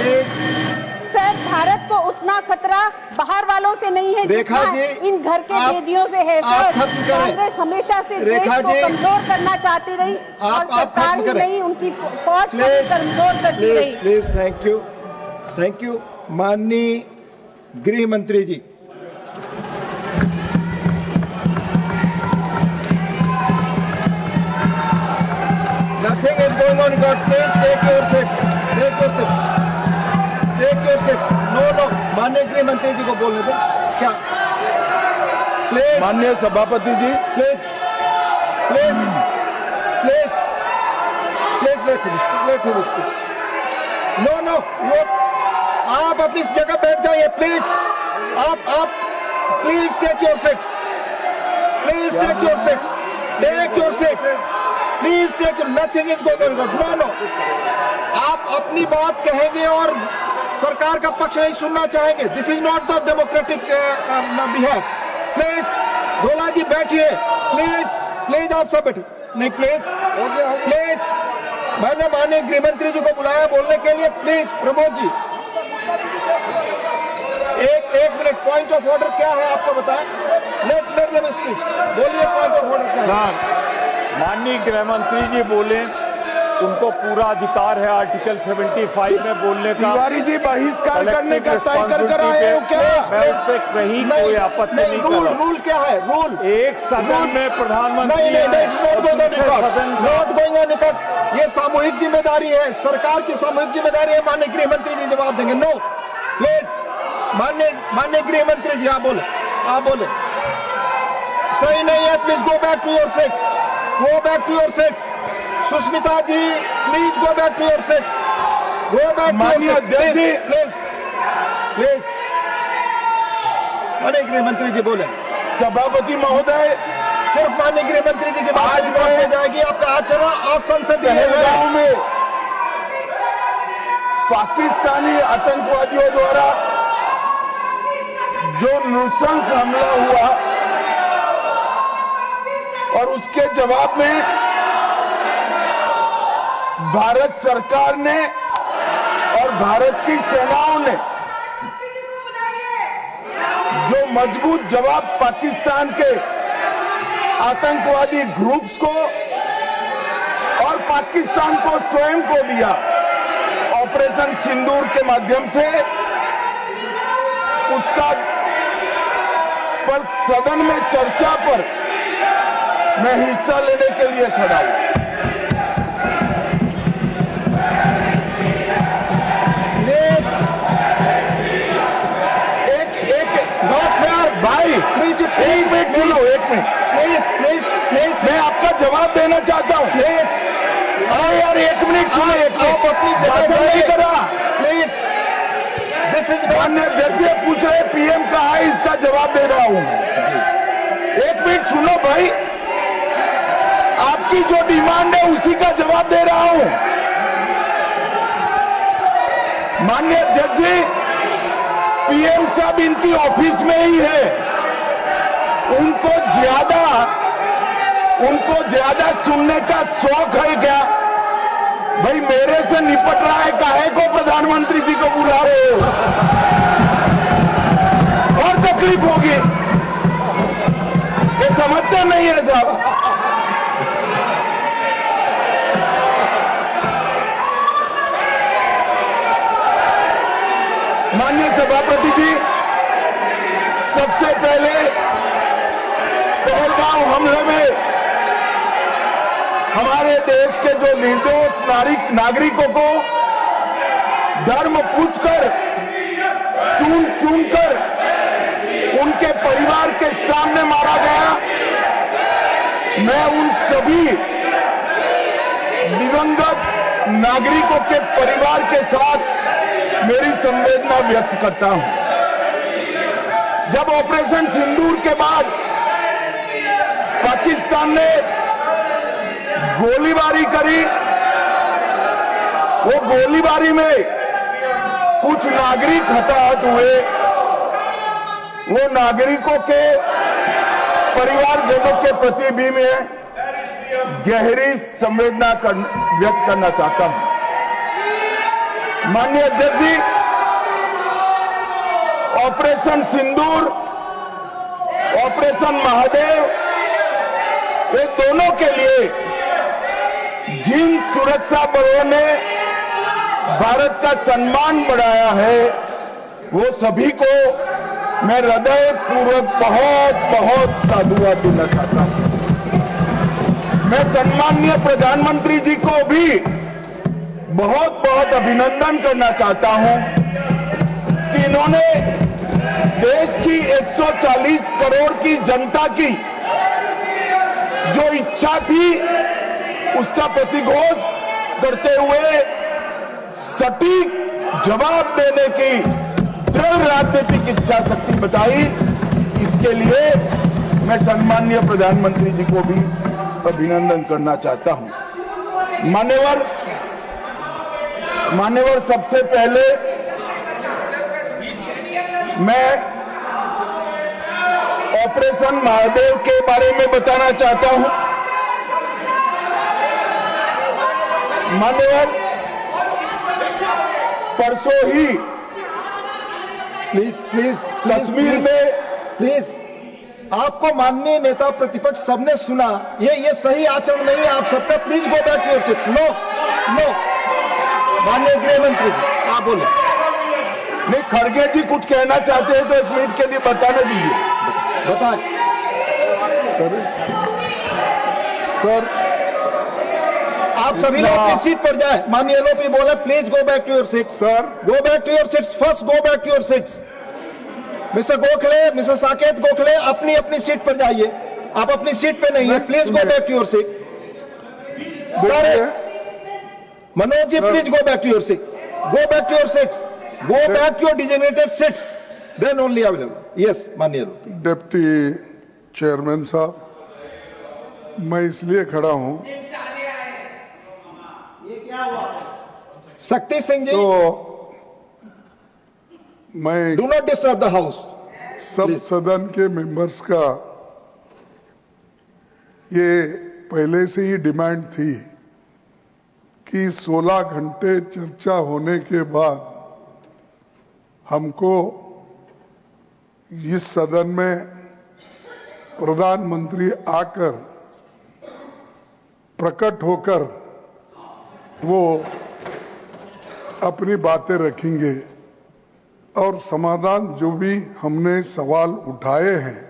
Sir, Bharat को उतना खतरा बाहर वालों से नहीं है जितना इन घर के कैदियों से है सर। कांग्रेस हमेशा से देश को कमजोर करना चाहती रही और सरकार ही नहीं उनकी फौज को कमजोर करती रही। Please, thank you. माननीय गृह मंत्री जी। Nothing is going on in court. Please take your seats. No. माननीय गृह मंत्री जी को बोलने दें। क्या? प्लीज। माननीय सभापति जी, please. Let him speak. No. आप अपनी जगह बैठ जाइए, प्लीज। आप please take your seats. Please take your, nothing is going on. No. आप अपनी बात कहेंगे और सरकार का पक्ष नहीं सुनना चाहेंगे। This is not the democratic behave. Please, धोला जी बैठिए। प्लीज आप सब बैठिए। नहीं, प्लीज। मैंने माननीय गृह मंत्री जी को बुलाया बोलने के लिए। प्लीज, प्रमोद जी, एक मिनट। पॉइंट ऑफ ऑर्डर क्या है आपको बताएं। Let them speak. बोलिए, पॉइंट ऑफ ऑर्डर क्या है? माननीय गृह मंत्री जी बोले, उनको पूरा अधिकार है आर्टिकल 75 में बोलने का। तिवारी जी बहिष्कार करने का तय कर आए हो क्या? मैं उससे कहीं कोई आपत्ति नहीं कर रहा। रूल क्या है? रूल एक सदन में प्रधानमंत्री नॉट गोइंग ऑन रिकॉर्ड। ये सामूहिक जिम्मेदारी है, सरकार की सामूहिक जिम्मेदारी है। माननीय गृह मंत्री जी जवाब देंगे। No, please. माननीय गृह मंत्री जी आप बोले। सही नहीं है। Please go back to your seats. Sushmita ji, please go back to your seats. माननीय अध्यक्ष जी, प्लीज। माननीय गृह मंत्री जी बोले। सभापति महोदय, सिर्फ माननीय गृह मंत्री जी की बात हो जाएगी। आपका आचरण असंसदीय है। में पाकिस्तानी आतंकवादियों द्वारा जो नृशंस हमला हुआ और उसके जवाब में भारत सरकार ने और भारत की सेनाओं ने जो मजबूत जवाब पाकिस्तान के आतंकवादी ग्रुप्स को और पाकिस्तान को स्वयं को दिया, ऑपरेशन सिंदूर के माध्यम से, उसका पर सदन में चर्चा पर मैं हिस्सा लेने के लिए खड़ा हूं। भाई एक मिनट सुनो, प्लीज मैं आपका जवाब देना चाहता हूं। अरे यार एक मिनट सुनो, आप अपनी भाषण नहीं करा। प्लीज, दिस इज माननीय अध्यक्ष से पूछ रहे पीएम कहा है, इसका जवाब दे रहा हूं। एक मिनट सुनो भाई, आपकी जो डिमांड है उसी का जवाब दे रहा हूं। माननीय अध्यक्ष जी, पीएम साहब इनकी ऑफिस में ही है। उनको ज्यादा सुनने का शौक है क्या? भाई मेरे से निपट रहा है, काहे को प्रधानमंत्री जी को बुला रहे हो? और तकलीफ होगी। ये समझते नहीं है साहब। माननीय सभापति जी, सबसे पहले पहलगांव हमले में हमारे देश के जो निर्दोष नागरिकों को धर्म पूछकर, चुन कर उनके परिवार के सामने मारा गया। मैं उन सभी दिवंगत नागरिकों के परिवार के साथ मेरी संवेदना व्यक्त करता हूं। जब ऑपरेशन सिंदूर के बाद पाकिस्तान ने गोलीबारी करी, वो गोलीबारी में कुछ नागरिक हताहत हुए। वो नागरिकों के परिवारजनों के प्रति भी मैं गहरी संवेदना व्यक्त करना चाहता हूं। माननीय अध्यक्ष जी, ऑपरेशन सिंदूर, ऑपरेशन महादेव, ये दोनों के लिए जिन सुरक्षा बलों ने भारत का सम्मान बढ़ाया है, वो सभी को मैं हृदय पूर्वक बहुत बहुत साधुवाद देना चाहता हूं। मैं सम्माननीय प्रधानमंत्री जी को भी बहुत बहुत अभिनंदन करना चाहता हूं कि इन्होंने देश की 140 करोड़ की जनता की जो इच्छा थी, उसका प्रतिघोष करते हुए सटीक जवाब देने की दृढ़ राजनीतिक इच्छा शक्ति बताई। इसके लिए मैं सम्माननीय प्रधानमंत्री जी को भी अभिनंदन करना चाहता हूं। मान्यवर, सबसे पहले मैं ऑपरेशन महादेव के बारे में बताना चाहता हूं। मान्यवर, परसों ही प्लीज कश्मीर में प्लीज आपको माननीय नेता प्रतिपक्ष सबने सुना, ये सही आचरण नहीं है आप सबका। Please go back to your seats. No माननीय गृह मंत्री जी आप बोले। नहीं, खड़गे जी कुछ कहना चाहते हैं तो 1 मिनट के लिए बताने दीजिए। बताएं सर। आप सभी लोग अपनी सीट पर जाए। माननीय एलओपी बोले please go back to your seat. Sir, go back to your seats. First go back to your seats. Mister Gokhale, mister Saket Gokhale, अपनी अपनी सीट पर जाइए। आप अपनी सीट पे नहीं है, please go back to your seat. Manoj ji please go back to your seat. Go back to your seats. Go back to your designated seats, then only available. Yes माननीय डिप्टी चेयरमैन साहब, मैं इसलिए खड़ा हूं, शक्ति सिंह जी तो मैं do not disturb the house. सब सदन के मेंबर्स का ये पहले से ही डिमांड थी कि 16 घंटे चर्चा होने के बाद हमको इस सदन में प्रधानमंत्री आकर प्रकट होकर वो अपनी बातें रखेंगे और समाधान जो भी हमने सवाल उठाए हैं,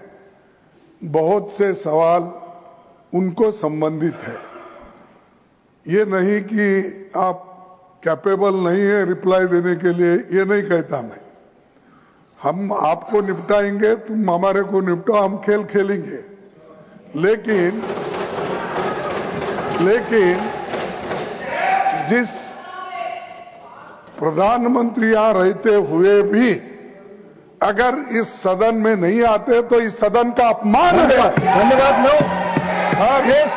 बहुत से सवाल उनको संबंधित है। ये नहीं कि आप कैपेबल नहीं है रिप्लाई देने के लिए, ये नहीं कहता मैं। हम आपको निपटाएंगे, तुम हमारे को निपटाओ, हम खेल खेलेंगे। लेकिन जिस प्रधानमंत्री यहां रहते हुए भी अगर इस सदन में नहीं आते तो इस सदन का अपमान है। धन्यवाद। नो प्लीज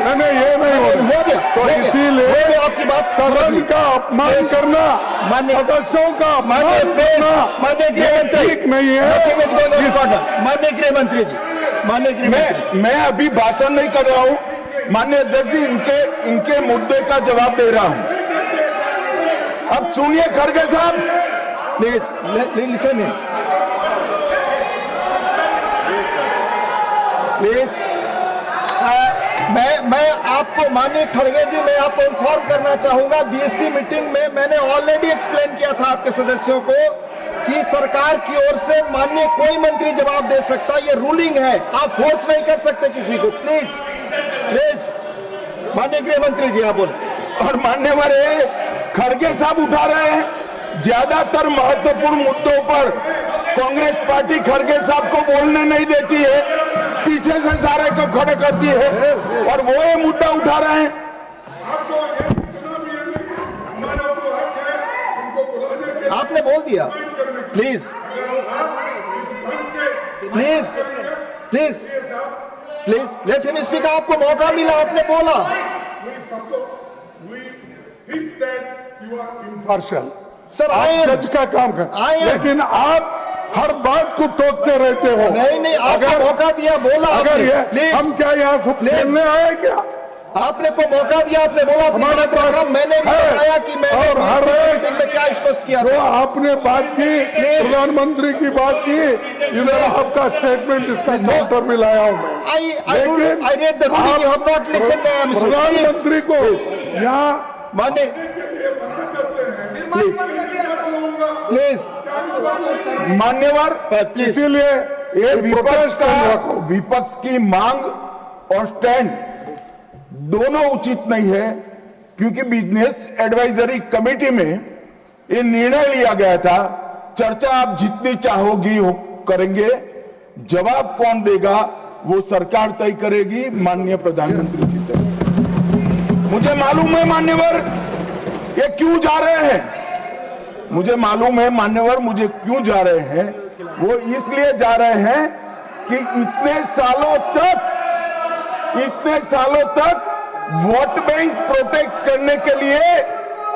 नहीं, ये नहीं हो गया। तो इसीलिए आपकी बात सदन का अपमान करना, सदस्यों का अपमान करना ठीक नहीं है। माननीय गृह मंत्री जी, मैं अभी भाषण नहीं कर रहा हूं। माननीय अध्यक्ष जी, इनके मुद्दे का जवाब दे रहा हूं। अब सुनिए खड़गे साहब, प्लीज लिसन इन प्लीज। मैं आपको माननीय खड़गे जी, मैं आपको इन्फॉर्म करना चाहूंगा, बीएससी मीटिंग में मैंने ऑलरेडी एक्सप्लेन किया था आपके सदस्यों को कि सरकार की ओर से माननीय कोई मंत्री जवाब दे सकता, ये रूलिंग है, आप फोर्स नहीं कर सकते किसी को। प्लीज माननीय गृह मंत्री जी आप बोले। और मान्यवर खड़गे साहब उठा रहे हैं, ज्यादातर महत्वपूर्ण मुद्दों पर कांग्रेस पार्टी खड़गे साहब को बोलने नहीं देती है, पीछे से सारे को खड़े करती है और वो ये मुद्दा उठा रहे हैं। आपने बोल दिया। Please let him speak. आपको मौका मिला, आपने बोला। पार्शल सर, आप जज का काम कर, लेकिन आप हर बात को टोकते रहते हो। नहीं, आपको मौका दिया, बोला। अगर ये हम क्या यहाँ खेलने आए क्या? आपने को मौका दिया, आपने बोला हमारे पास मैंने भी बताया कि मैंने मीटिंग में क्या स्पष्ट किया जो आपने बात की, प्रधानमंत्री की बात की, इधर आपका स्टेटमेंट इसका काउंटर भी लाया हूं मैं। प्रधानमंत्री को यहाँ माने प्लीज मान्यवर, इसीलिए ये विपक्ष की मांग और स्टैंड दोनों उचित नहीं है, क्योंकि बिजनेस एडवाइजरी कमेटी में ये निर्णय लिया गया था, चर्चा आप जितनी चाहोगी करेंगे, जवाब कौन देगा वो सरकार तय करेगी माननीय प्रधानमंत्री की तरफ। मुझे मालूम है मान्यवर ये क्यों जा रहे हैं, मुझे मालूम है मान्यवर मुझे क्यों जा रहे हैं। वो इसलिए जा रहे हैं कि इतने सालों तक वोट बैंक प्रोटेक्ट करने के लिए,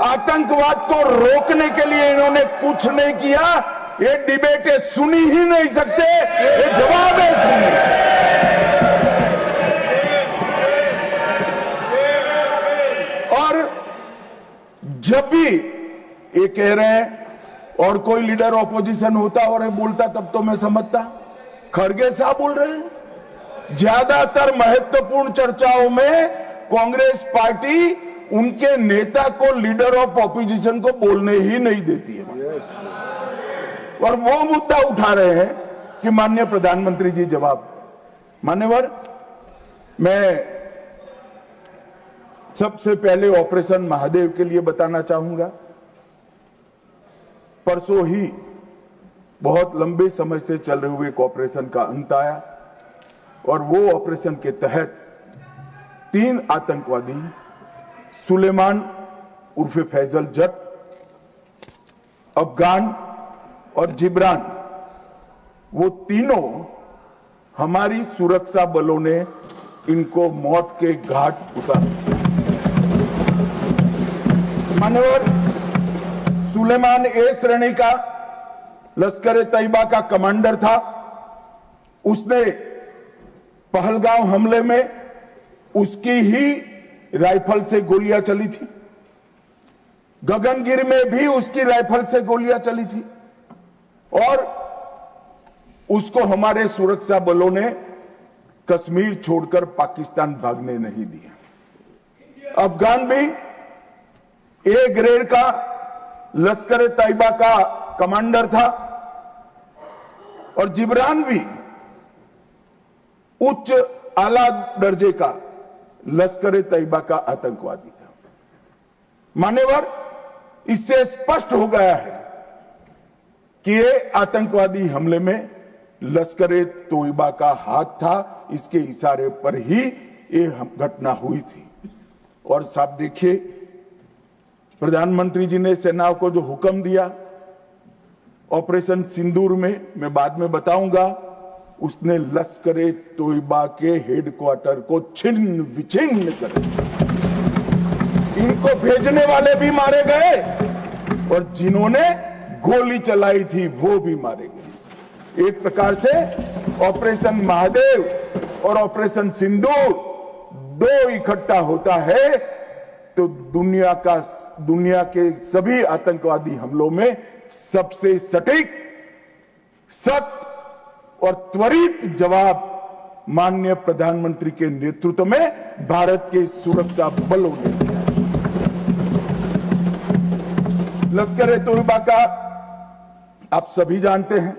आतंकवाद को रोकने के लिए इन्होंने कुछ नहीं किया। ये डिबेटें सुनी ही नहीं सकते, ये जवाब है सुनिए। और जब भी ये कह रहे हैं और कोई लीडर ऑपोजिशन होता और बोलता तब तो मैं समझता, खड़गे साहब बोल रहे हैं। ज्यादातर महत्वपूर्ण चर्चाओं में कांग्रेस पार्टी उनके नेता को, लीडर ऑफ ऑपोजिशन को बोलने ही नहीं देती है, और वो मुद्दा उठा रहे हैं कि माननीय प्रधानमंत्री जी जवाब। मान्यवर, मैं सबसे पहले ऑपरेशन महादेव के लिए बताना चाहूंगा। परसों ही बहुत लंबे समय से चल रहे हुए एक ऑपरेशन का अंत आया, और वो ऑपरेशन के तहत 3 आतंकवादी, सुलेमान उर्फे फैजल जट, अफगान और जिब्रान, वो तीनों हमारी सुरक्षा बलों ने इनको मौत के घाट उतारा। मान्यवर, सुलेमान ए श्रेणी का लश्कर तैयबा का कमांडर था। उसने पहलगांव हमले में उसकी ही राइफल से गोलियां चली थी, गगनगिरी में भी उसकी राइफल से गोलियां चली थी, और उसको हमारे सुरक्षा बलों ने कश्मीर छोड़कर पाकिस्तान भागने नहीं दिया। अफगान भी ए ग्रेड का लश्कर तैयबा का कमांडर था, और जिब्रान भी उच्च आला दर्जे का लश्कर तैयबा का आतंकवादी था। मान्यवर, इससे स्पष्ट हो गया है कि ये आतंकवादी हमले में लश्कर तैयबा का हाथ था, इसके इशारे पर ही ये घटना हुई थी। और साहब देखिए, प्रधानमंत्री जी ने सेनाओं को जो हुक्म दिया ऑपरेशन सिंदूर में, मैं बाद में बताऊंगा, उसने लश्कर तैयबा के हेडक्वार्टर को छिन्न विछिन्न कर दिया। इनको भेजने वाले भी मारे गए, और जिन्होंने गोली चलाई थी वो भी मारे गए। एक प्रकार से ऑपरेशन महादेव और ऑपरेशन सिंदूर दो इकट्ठा होता है तो दुनिया के सभी आतंकवादी हमलों में सबसे सटीक, सख्त और त्वरित जवाब माननीय प्रधानमंत्री के नेतृत्व में भारत के सुरक्षा बलों ने दिया। लश्कर तैयबा का आप सभी जानते हैं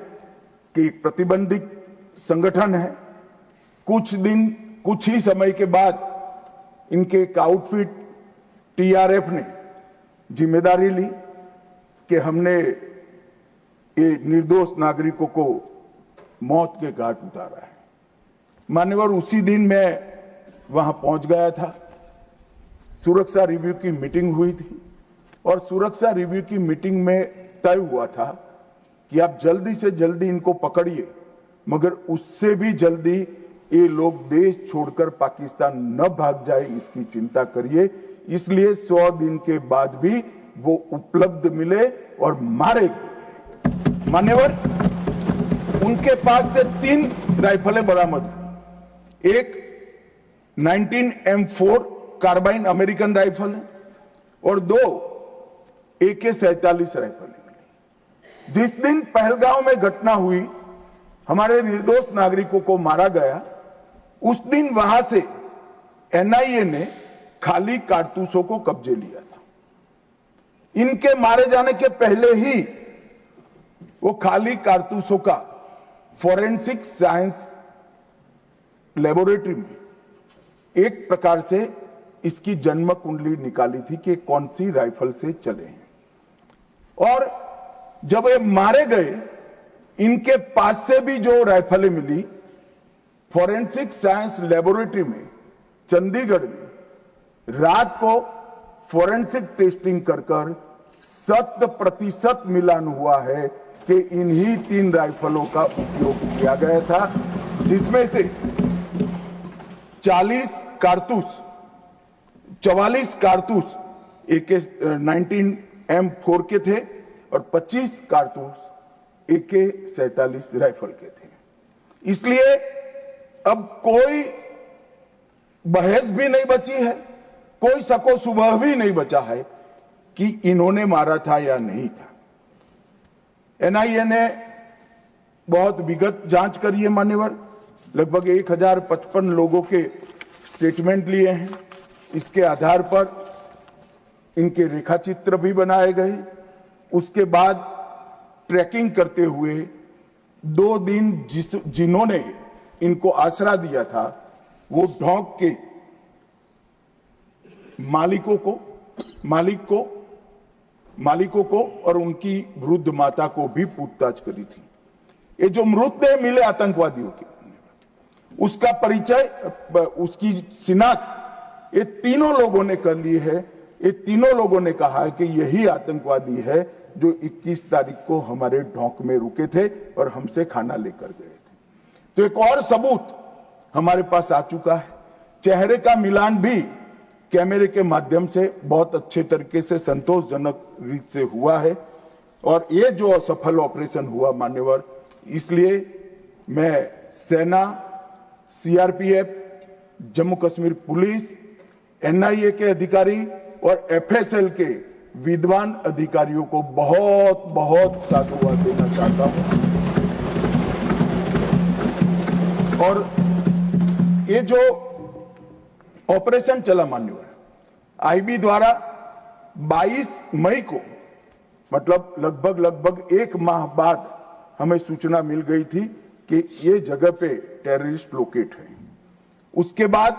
कि एक प्रतिबंधित संगठन है। कुछ ही समय के बाद इनके एक आउटफिट टीआरएफ ने जिम्मेदारी ली कि हमने ये निर्दोष नागरिकों को मौत के घाट उतारा है। मान्यवर, उसी दिन मैं वहां पहुंच गया था। सुरक्षा रिव्यू की मीटिंग हुई थी, और सुरक्षा रिव्यू की मीटिंग में तय हुआ था कि आप जल्दी से जल्दी इनको पकड़िए, मगर उससे भी जल्दी ये लोग देश छोड़कर पाकिस्तान न भाग जाए इसकी चिंता करिए। इसलिए 100 दिन के बाद भी वो उपलब्ध मिले और मारे गए। मान्यवर, उनके पास से 3 राइफलें बरामद हुई। एक 19 M4 कार्बाइन अमेरिकन राइफल है और 2 AK-47 राइफल मिली। जिस दिन पहलगांव में घटना हुई, हमारे निर्दोष नागरिकों को मारा गया, उस दिन वहां से NIA ने खाली कारतूसों को कब्जे लिया था। इनके मारे जाने के पहले ही वो खाली कारतूसों का फोरेंसिक साइंस लेबोरेटरी में एक प्रकार से इसकी जन्म कुंडली निकाली थी कि कौन सी राइफल से चले हैं। और जब ये मारे गए, इनके पास से भी जो राइफलें मिली, फोरेंसिक साइंस लेबोरेटरी में चंडीगढ़ में रात को फोरेंसिक टेस्टिंग कर 100% मिलान हुआ है कि इन्हीं 3 राइफलों का उपयोग किया गया था, जिसमें से 44 कारतूस AK-19M4 के थे और 25 कारतूस AK-47 राइफल के थे। इसलिए अब कोई बहस भी नहीं बची है, कोई शको शुबह भी नहीं बचा है कि इन्होंने मारा था या नहीं था। NIA ने बहुत विगत जांच करी है मान्यवर, लगभग 1055 लोगों के स्टेटमेंट लिए हैं। इसके आधार पर इनके रेखाचित्र भी बनाए गए। उसके बाद ट्रैकिंग करते हुए 2 दिन जिन्होंने इनको आसरा दिया था, वो ढोंक के मालिकों को और उनकी वृद्ध माता को भी पूछताछ करी थी। ये जो मृतदेह मिले आतंकवादियों के, उसका परिचय, उसकी शिनाख्त ये तीनों लोगों ने कर ली है। ये तीनों लोगों ने कहा है कि यही आतंकवादी है जो 21 तारीख को हमारे ढोंक में रुके थे और हमसे खाना लेकर गए थे। तो एक और सबूत हमारे पास आ चुका है। चेहरे का मिलान भी कैमरे के माध्यम से बहुत अच्छे तरीके से संतोषजनक रीत से हुआ है। और ये जो असफल ऑपरेशन हुआ मान्यवर, इसलिए मैं सेना, CRPF, Jammu Kashmir police, NIA के अधिकारी और FSL के विद्वान अधिकारियों को बहुत बहुत साधुवाद देना चाहता हूं। और ये जो ऑपरेशन चला मान्यवर, IB द्वारा 22 मई को, मतलब लगभग 1 माह बाद हमें सूचना मिल गई थी कि ये जगह पे टेररिस्ट लोकेट है। उसके बाद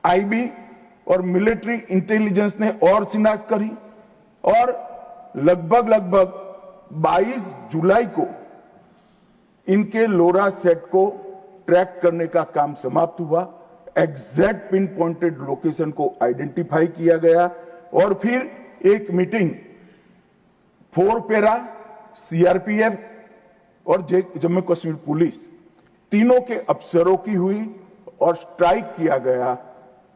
IB और मिलिट्री इंटेलिजेंस ने और शिनाख्त करी और लगभग 22 जुलाई को इनके लोरा सेट को ट्रैक करने का काम समाप्त हुआ। एग्जैक्ट पिन पॉइंटेड लोकेशन को आइडेंटिफाई किया गया और फिर एक मीटिंग 4 पैरा, CRPF और जम्मू कश्मीर पुलिस तीनों के अफसरों की हुई और स्ट्राइक किया गया।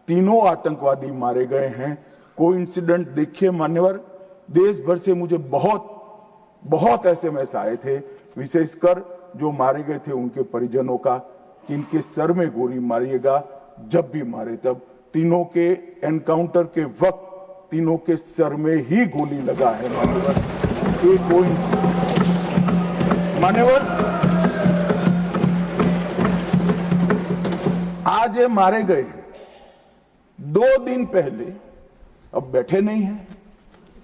तीनों आतंकवादी मारे गए हैं। कोइंसिडेंट देखिए मान्यवर, देश भर से मुझे बहुत SMS आए थे, विशेषकर जो मारे गए थे उनके परिजनों का, कि इनके सर में गोली मारिएगा, जब भी मारे तब। तीनों के एनकाउंटर के वक्त तीनों के सर में ही गोली लगा है मान्यवर। ये कोइंसिडेंट मान्यवर, आज ये मारे गए 2 दिन पहले, अब बैठे नहीं हैं,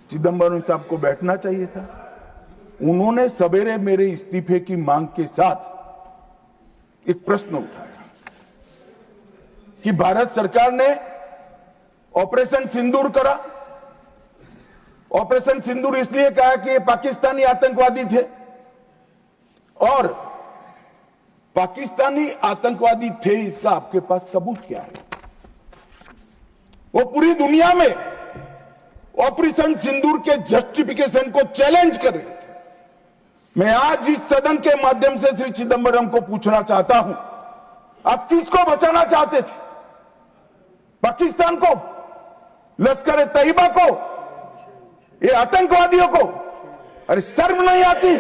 चिदंबरम साहब को बैठना चाहिए था। उन्होंने सवेरे मेरे इस्तीफे की मांग के साथ एक प्रश्न उठाया कि भारत सरकार ने ऑपरेशन सिंदूर करा। ऑपरेशन सिंदूर इसलिए कहा कि ये पाकिस्तानी आतंकवादी थे और पाकिस्तानी आतंकवादी थे, इसका आपके पास सबूत क्या है? वो पूरी दुनिया में ऑपरेशन सिंदूर के जस्टिफिकेशन को चैलेंज कर रहे थे। मैं आज इस सदन के माध्यम से श्री चिदंबरम को पूछना चाहता हूं, आप किसको बचाना चाहते थे? पाकिस्तान को, लश्कर तैयबा को, ये आतंकवादियों को? अरे शर्म नहीं आती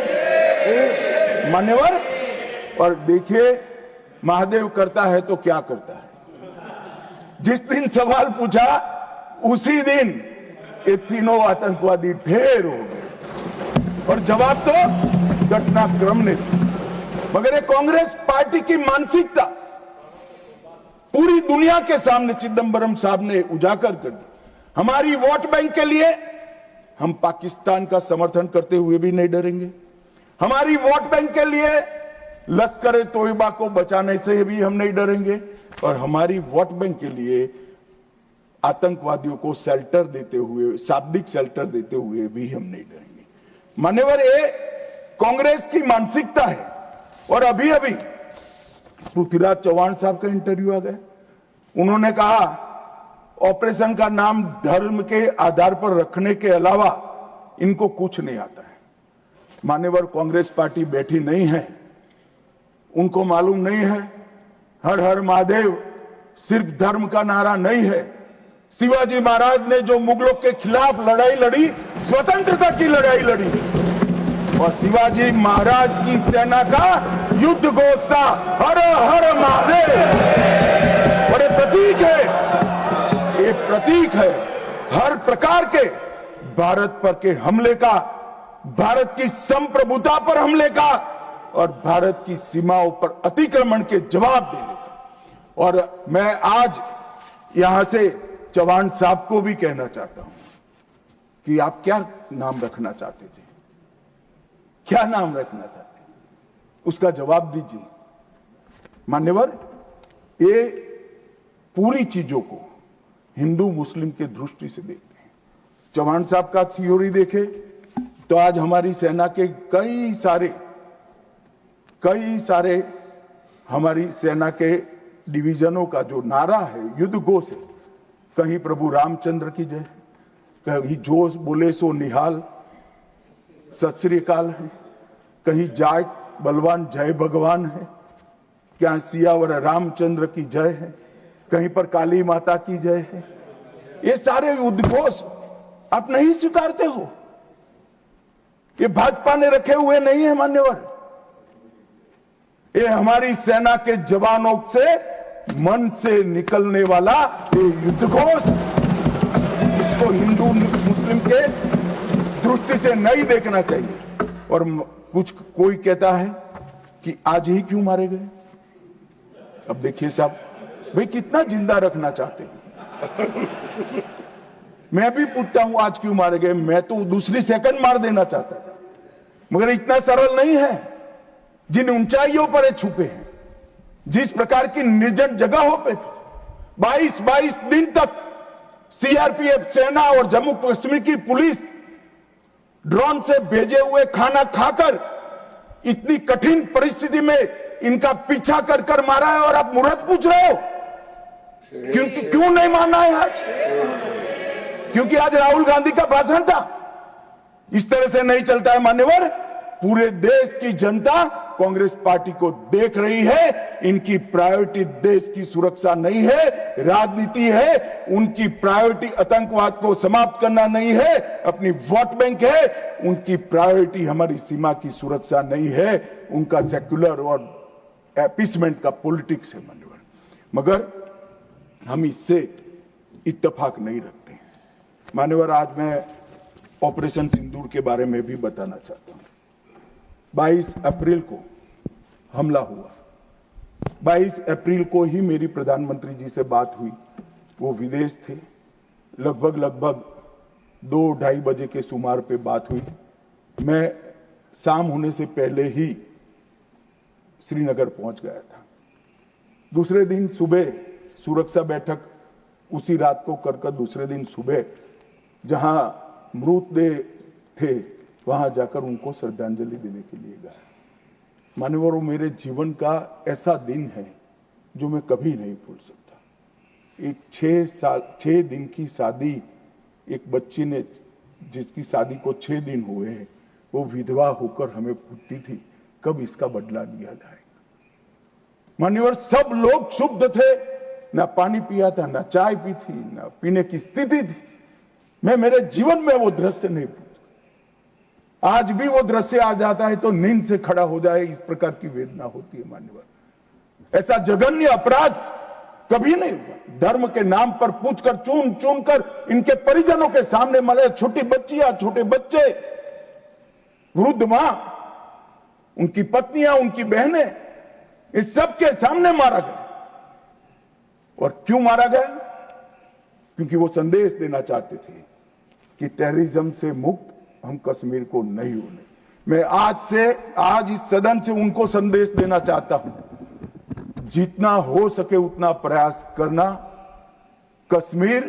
मान्यवर? और देखिए महादेव करता है तो क्या करता है। जिस दिन सवाल पूछा उसी दिन ये तीनों आतंकवादी ढेर हो गए और जवाब तो घटनाक्रम ने दिया। मगर ये कांग्रेस पार्टी की मानसिकता पूरी दुनिया के सामने चिदंबरम साहब ने उजागर कर दी। हमारी वोट बैंक के लिए हम पाकिस्तान का समर्थन करते हुए भी नहीं डरेंगे। हमारी वोट बैंक के लिए लश्कर तोयबा को बचाने से भी हम नहीं डरेंगे और हमारी वोट बैंक के लिए आतंकवादियों को शेल्टर देते हुए, शाब्दिक शेल्टर देते हुए भी हम नहीं डरेंगे। मान्यवर, ये कांग्रेस की मानसिकता है। और अभी अभी पृथ्वीराज चौहान साहब का इंटरव्यू आ गया। उन्होंने कहा ऑपरेशन का नाम धर्म के आधार पर रखने के अलावा इनको कुछ नहीं आता है। मान्यवर, कांग्रेस पार्टी बैठी नहीं है, उनको मालूम नहीं है हर हर महादेव सिर्फ धर्म का नारा नहीं है। शिवाजी महाराज ने जो मुगलों के खिलाफ लड़ाई लड़ी, स्वतंत्रता की लड़ाई लड़ी और शिवाजी महाराज की सेना का युद्ध घोष था हर हर महादेव। और ये प्रतीक है, ये प्रतीक है हर प्रकार के भारत पर के हमले का, भारत की संप्रभुता पर हमले का और भारत की सीमाओं पर अतिक्रमण के जवाब देने का। और मैं आज यहां से चौहान साहब को भी कहना चाहता हूं कि आप क्या नाम रखना चाहते थे, क्या नाम रखना चाहते, उसका जवाब दीजिए। मान्यवर, ये पूरी चीजों को हिंदू मुस्लिम के दृष्टि से देखते हैं। चौहान साहब का थ्योरी देखे तो आज हमारी सेना के कई सारे हमारी सेना के डिवीजनों का जो नारा है, युद्ध घोष है, कहीं प्रभु रामचंद्र की जय, कहीं जोश बोले सो निहाल सत श्री अकाल है, कहीं जाट बलवान जय भगवान है, क्या सियावर रामचंद्र की जय है, कहीं पर काली माता की जय है। ये सारे उद्घोष आप नहीं स्वीकारते हो, ये भाजपा ने रखे हुए नहीं है मान्यवर। ये हमारी सेना के जवानों से मन से निकलने वाला ये युद्धघोष, इसको हिंदू मुस्लिम के दृष्टि से नहीं देखना चाहिए। और कोई कहता है कि आज ही क्यों मारे गए। अब देखिए साहब, भाई कितना जिंदा रखना चाहते हैं। मैं भी पूछता हूं आज क्यों मारे गए, मैं तो दूसरी सेकंड मार देना चाहता था, मगर इतना सरल नहीं है। जिन ऊंचाइयों पर ये छुपे हैं, जिस प्रकार की निर्जन जगहों पे 22 दिन तक सीआरपीएफ सेना और जम्मू कश्मीर की पुलिस ड्रोन से भेजे हुए खाना खाकर इतनी कठिन परिस्थिति में इनका पीछा कर कर मारा है और आप मुहूर्त पूछ रहे हो। क्योंकि क्यों नहीं मानना है आज? क्योंकि आज राहुल गांधी का भाषण था। इस तरह से नहीं चलता है मान्यवर। पूरे देश की जनता कांग्रेस पार्टी को देख रही है। इनकी प्रायोरिटी देश की सुरक्षा नहीं है, राजनीति है। उनकी प्रायोरिटी आतंकवाद को समाप्त करना नहीं है, अपनी वोट बैंक है। उनकी प्रायोरिटी हमारी सीमा की सुरक्षा नहीं है, उनका सेक्युलर और अपीसमेंट का पॉलिटिक्स है मान्यवर। मगर हम इससे इत्तेफाक नहीं रखते हैं मान्यवर। आज मैं ऑपरेशन सिंदूर के बारे में भी बताना चाहता हूं। 22 अप्रैल को हमला हुआ। 22 अप्रैल को ही मेरी प्रधानमंत्री जी से बात हुई। वो विदेश थे। लगभग 2-2:30 बजे के सुमार पे बात हुई। मैं शाम होने से पहले ही श्रीनगर पहुंच गया था। दूसरे दिन सुबह सुरक्षा बैठक उसी रात को कर दूसरे दिन सुबह जहां मृतदेह थे वहां जाकर उनको श्रद्धांजलि देने के लिए गया। मान्यवर, वो मेरे जीवन का ऐसा दिन है जो मैं कभी नहीं भूल सकता। एक 6 दिन की शादी, एक बच्ची ने जिसकी शादी को 6 दिन हुए हैं, वो विधवा होकर हमें पूछती थी कब इसका बदला लिया जाएगा। मान्यवर, सब लोग क्षुब्ध थे। ना पानी पिया था, ना चाय पी थी, ना पीने की स्थिति थी। मैं मेरे जीवन में वो दृश्य नहीं भूलता। आज भी वो दृश्य आ जाता है तो नींद से खड़ा हो जाए, इस प्रकार की वेदना होती है मान्यवर। ऐसा जघन्य अपराध कभी नहीं हुआ। धर्म के नाम पर पूछकर चुन चुन कर इनके परिजनों के सामने मरे, छोटी बच्चियां, छोटे बच्चे, वृद्ध मां, उनकी पत्नियां, उनकी बहनें, इस सब के सामने मारा गया। और क्यों मारा गया? क्योंकि वो संदेश देना चाहते थे कि टेररिज्म से मुक्त हम कश्मीर को नहीं होने। मैं आज इस सदन से उनको संदेश देना चाहता हूं, जितना हो सके उतना प्रयास करना। कश्मीर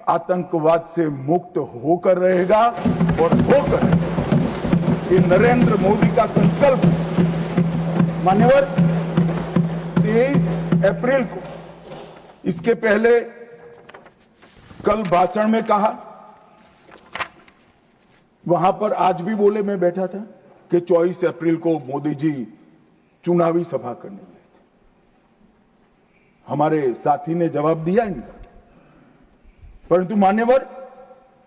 आतंकवाद से मुक्त होकर रहेगा और होकर रहेगा। ये नरेंद्र मोदी का संकल्प। मान्यवर, 23 अप्रैल को, इसके पहले कल भाषण में कहा, वहां पर आज भी बोले, मैं बैठा था, कि 24 अप्रैल को मोदी जी चुनावी सभा करने गए थे। हमारे साथी ने जवाब दिया इनका, परंतु मान्यवर,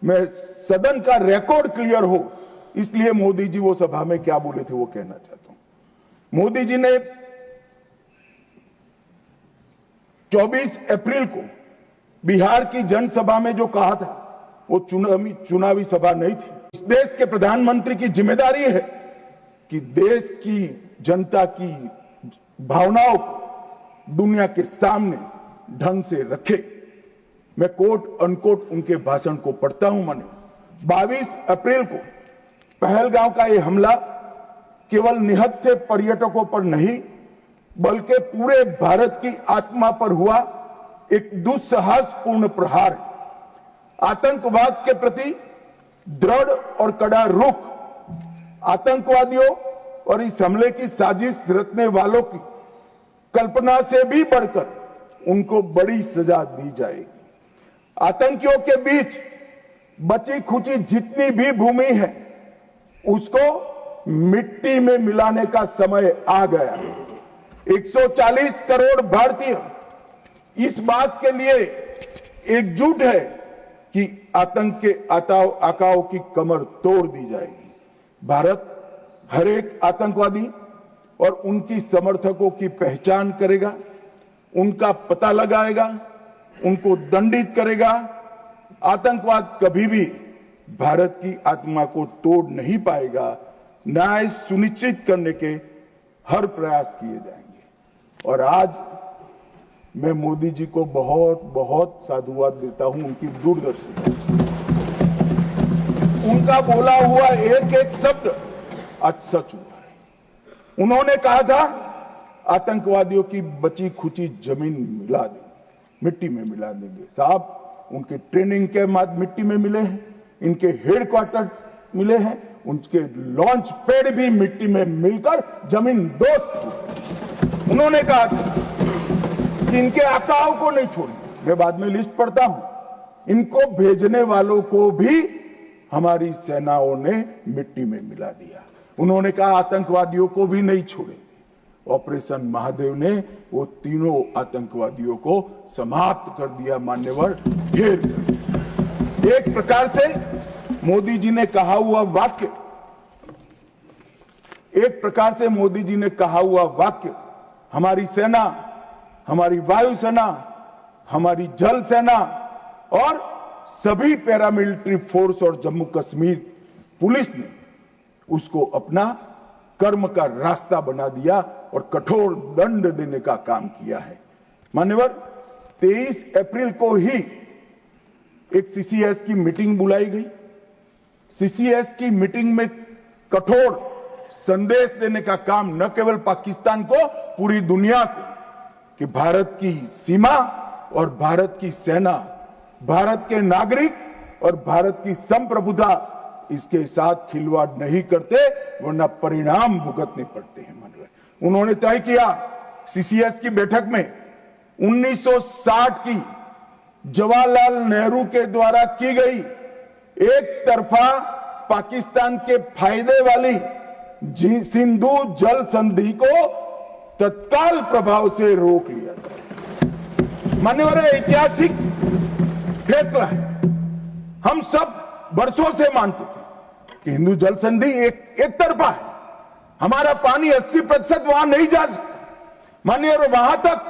मैं सदन का रिकॉर्ड क्लियर हो इसलिए मोदी जी वो सभा में क्या बोले थे वो कहना चाहता हूं। मोदी जी ने 24 अप्रैल को बिहार की जनसभा में जो कहा था वो चुनावी सभा नहीं थी। इस देश के प्रधानमंत्री की जिम्मेदारी है कि देश की जनता की भावनाओं को दुनिया के सामने ढंग से रखे। मैं कोट अनकोट उनके भाषण को पढ़ता हूं। मैंने 22 अप्रैल को पहलगांव का यह हमला केवल निहत्थे पर्यटकों पर नहीं बल्कि पूरे भारत की आत्मा पर हुआ एक दुस्साहसपूर्ण प्रहार। आतंकवाद के प्रति दृढ़ और कड़ा रुख, आतंकवादियों और इस हमले की साजिश रचने वालों की कल्पना से भी बढ़कर उनको बड़ी सजा दी जाएगी। आतंकियों के बीच बची खुची जितनी भी भूमि है उसको मिट्टी में मिलाने का समय आ गया। 140 करोड़ भारतीय इस बात के लिए एकजुट है कि आतंक के आकाओं की कमर तोड़ दी जाएगी। भारत हर एक आतंकवादी और उनकी समर्थकों की पहचान करेगा, उनका पता लगाएगा, उनको दंडित करेगा। आतंकवाद कभी भी भारत की आत्मा को तोड़ नहीं पाएगा। न्याय सुनिश्चित करने के हर प्रयास किए जाएंगे। और आज मैं मोदी जी को बहुत बहुत साधुवाद देता हूं उनकी दूरदर्शी। उनका बोला हुआ एक एक शब्द आज सच हुआ है। उन्होंने कहा था आतंकवादियों की बची खुची जमीन मिला देंगे, मिट्टी में मिला देंगे। साहब, उनके ट्रेनिंग के बाद मिट्टी में मिले हैं, इनके हेडक्वार्टर मिले हैं, उनके लॉन्च पैड भी मिट्टी में मिलकर जमीन दोस्त। उन्होंने कहा कि इनके आकाओं को नहीं छोड़ेंगे। मैं बाद में लिस्ट पढ़ता हूं। इनको भेजने वालों को भी हमारी सेनाओं ने मिट्टी में मिला दिया। उन्होंने कहा आतंकवादियों को भी नहीं छोड़ेंगे। ऑपरेशन महादेव ने वो तीनों आतंकवादियों को समाप्त कर दिया। मान्यवर, घेर दिया। एक प्रकार से मोदी जी ने कहा हुआ वाक्य, हमारी सेना, हमारी वायुसेना, हमारी जल सेना और सभी पैरामिलिट्री फोर्स और जम्मू कश्मीर पुलिस ने उसको अपना कर्म का रास्ता बना दिया और कठोर दंड देने का काम किया है। मान्यवर, 23 अप्रैल को ही एक सीसीएस की मीटिंग बुलाई गई। सीसीएस की मीटिंग में कठोर संदेश देने का काम न केवल पाकिस्तान को, पूरी दुनिया को, कि भारत की सीमा और भारत की सेना, भारत के नागरिक और भारत की संप्रभुता, इसके साथ खिलवाड़ नहीं करते वरना परिणाम भुगतने पड़ते हैं। माननीय उन्होंने तय किया सीसीएस की बैठक में 1960 की जवाहरलाल नेहरू के द्वारा की गई एक तरफा पाकिस्तान के फायदे वाली सिंधु जल संधि को तत्काल प्रभाव से रोक लिया जाए। मान्यवर, ऐतिहासिक फैसला है। हम सब वर्षों से मानते थे कि हिंदू जल संधि एक तरफा है, हमारा पानी 80% वहां नहीं जा सकता। मानिए, वहां तक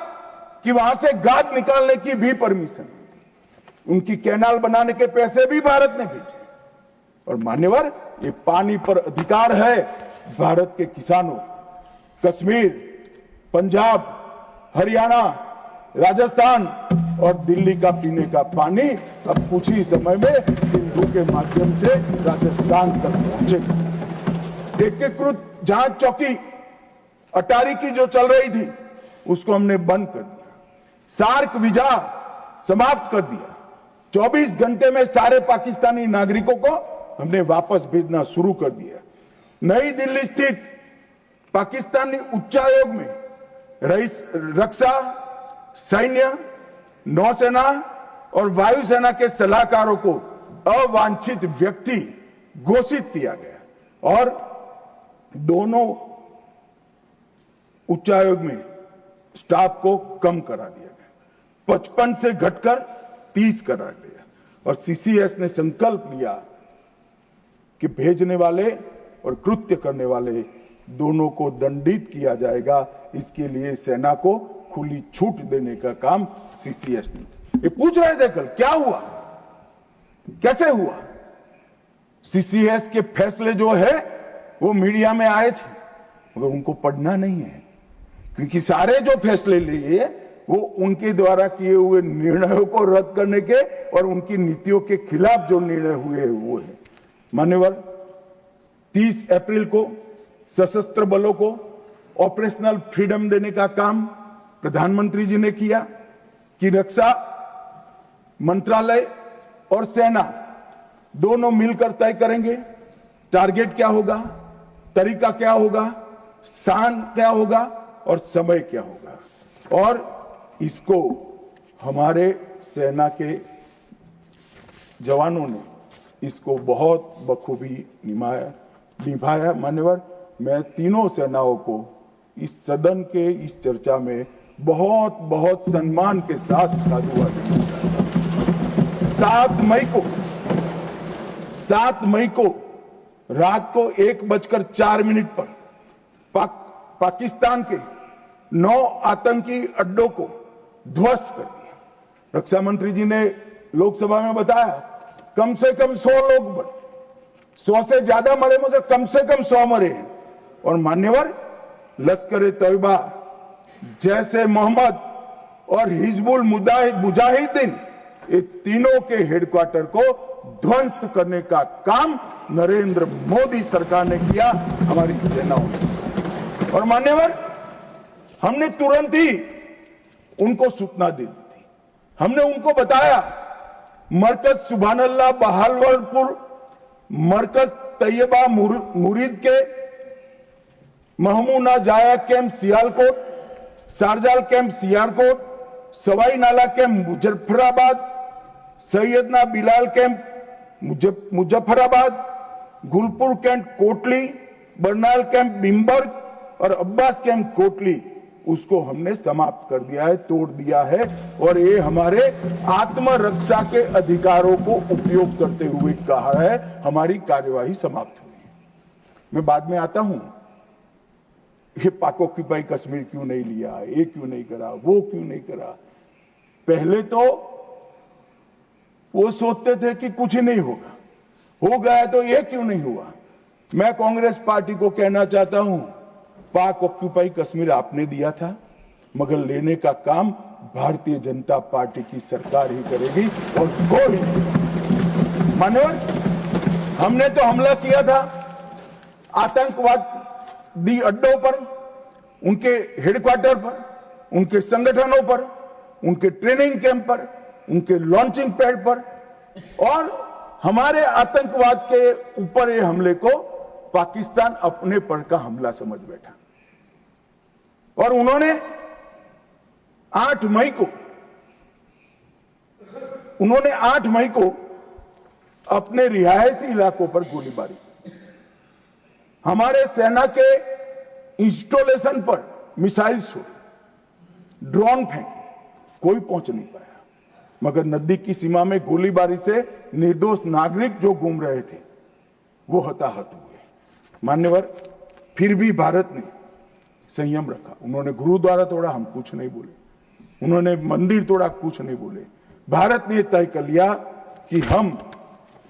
कि वहां से गाद निकालने की भी परमिशन, उनकी कैनाल बनाने के पैसे भी भारत ने भेजे। और मान्यवर, ये पानी पर अधिकार है भारत के किसानों। कश्मीर, पंजाब, हरियाणा, राजस्थान और दिल्ली का पीने का पानी अब कुछ ही समय में सिंधु के माध्यम से राजस्थान तक पहुंचेगा। एकीकृत जांच चौकी अटारी की जो चल रही थी उसको हमने बंद कर दिया। सार्क वीजा समाप्त कर दिया। 24 घंटे में सारे पाकिस्तानी नागरिकों को हमने वापस भेजना शुरू कर दिया। नई दिल्ली स्थित पाकिस्तानी उच्चायोग में रक्षा, सैन्य, नौसेना और वायुसेना के सलाहकारों को अवांछित व्यक्ति घोषित किया गया और दोनों उच्चायोग में स्टाफ को कम करा दिया गया। 55 से घटकर 30 करा दिया और सीसीएस ने संकल्प लिया कि भेजने वाले और कृत्य करने वाले दोनों को दंडित किया जाएगा। इसके लिए सेना को खुली छूट देने का काम सीसीएस ने। ये पूछ रहे थे कल क्या हुआ, कैसे हुआ। सीसीएस के फैसले जो है वो मीडिया में आए थे मगर उनको पढ़ना नहीं है, क्योंकि सारे जो फैसले लिए वो उनके द्वारा किए हुए निर्णयों को रद्द करने के और उनकी नीतियों के खिलाफ जो निर्णय हुए वो है। मान्यवर, 30 अप्रैल को सशस्त्र बलों को ऑपरेशनल फ्रीडम देने का काम प्रधानमंत्री जी ने किया कि रक्षा मंत्रालय और सेना दोनों मिलकर तय करेंगे टारगेट क्या होगा, तरीका क्या होगा, स्थान क्या होगा और समय क्या होगा। और इसको हमारे सेना के जवानों ने इसको बहुत बखूबी निभाया। मान्यवर, मैं तीनों सेनाओं को इस सदन के इस चर्चा में बहुत बहुत सम्मान के साथ साधुवाद देना चाहता हूं। 7 मई को रात को 1:04 पर पाकिस्तान के 9 आतंकी अड्डों को ध्वस्त कर दिया। रक्षा मंत्री जी ने लोकसभा में बताया कम से कम 100 लोग मरे, 100 से ज्यादा मरे मगर कम से कम 100 मरे हैं। और मान्यवर, लश्कर तैयबा, जैसे मोहम्मद और हिजबुल मुजाहिदीन, ये तीनों के हेडक्वार्टर को ध्वस्त करने का काम नरेंद्र मोदी सरकार ने किया, हमारी सेनाओं ने। और मान्यवर, हमने तुरंत ही उनको सूचना दे दी थी। हमने उनको बताया मरकज सुभानअल्लाह बहावलपुर, मरकज तैयबा मुरीद के Mehmoona Joya camp Sialkot, Sarjal camp Sialkot, Sawai Nala camp Muzaffarabad, Syedna Bilal camp Muzaffarabad, Gulpur camp Kotli, Barnala camp Bhimber और अब्बास कैंप कोटली, उसको हमने समाप्त कर दिया है, तोड़ दिया है। और ये हमारे आत्मरक्षा के अधिकारों को उपयोग करते हुए कहा है हमारी कार्यवाही समाप्त हुई है। मैं बाद में आता हूं, ये पाक ऑक्यूपाई कश्मीर क्यों नहीं लिया, ये क्यों नहीं करा, वो क्यों नहीं करा। पहले तो वो सोचते थे कि कुछ ही नहीं होगा, हो गया तो ये क्यों नहीं हुआ। मैं कांग्रेस पार्टी को कहना चाहता हूं, पाक ऑक्यूपाई कश्मीर आपने दिया था मगर लेने का काम भारतीय जनता पार्टी की सरकार ही करेगी और कोई नहीं। मानव, हमने तो हमला किया था आतंकवादी अड्डों पर, उनके हेडक्वार्टर पर, उनके संगठनों पर, उनके ट्रेनिंग कैंप पर, उनके लॉन्चिंग पैड पर, और हमारे आतंकवाद के ऊपर ये हमले को पाकिस्तान अपने पर का हमला समझ बैठा। और उन्होंने 8 मई को अपने रिहायशी इलाकों पर गोलीबारी, हमारे सेना के इंस्टॉलेशन पर मिसाइल छोड़े, ड्रोन फेंके, कोई पहुंच नहीं पाया। मगर नदी की सीमा में गोलीबारी से निर्दोष नागरिक जो घूम रहे थे वो हताहत हुए। मान्यवर, फिर भी भारत ने संयम रखा। उन्होंने गुरुद्वारा तोड़ा, हम कुछ नहीं बोले, उन्होंने मंदिर तोड़ा, कुछ नहीं बोले। भारत ने तय कर लिया कि हम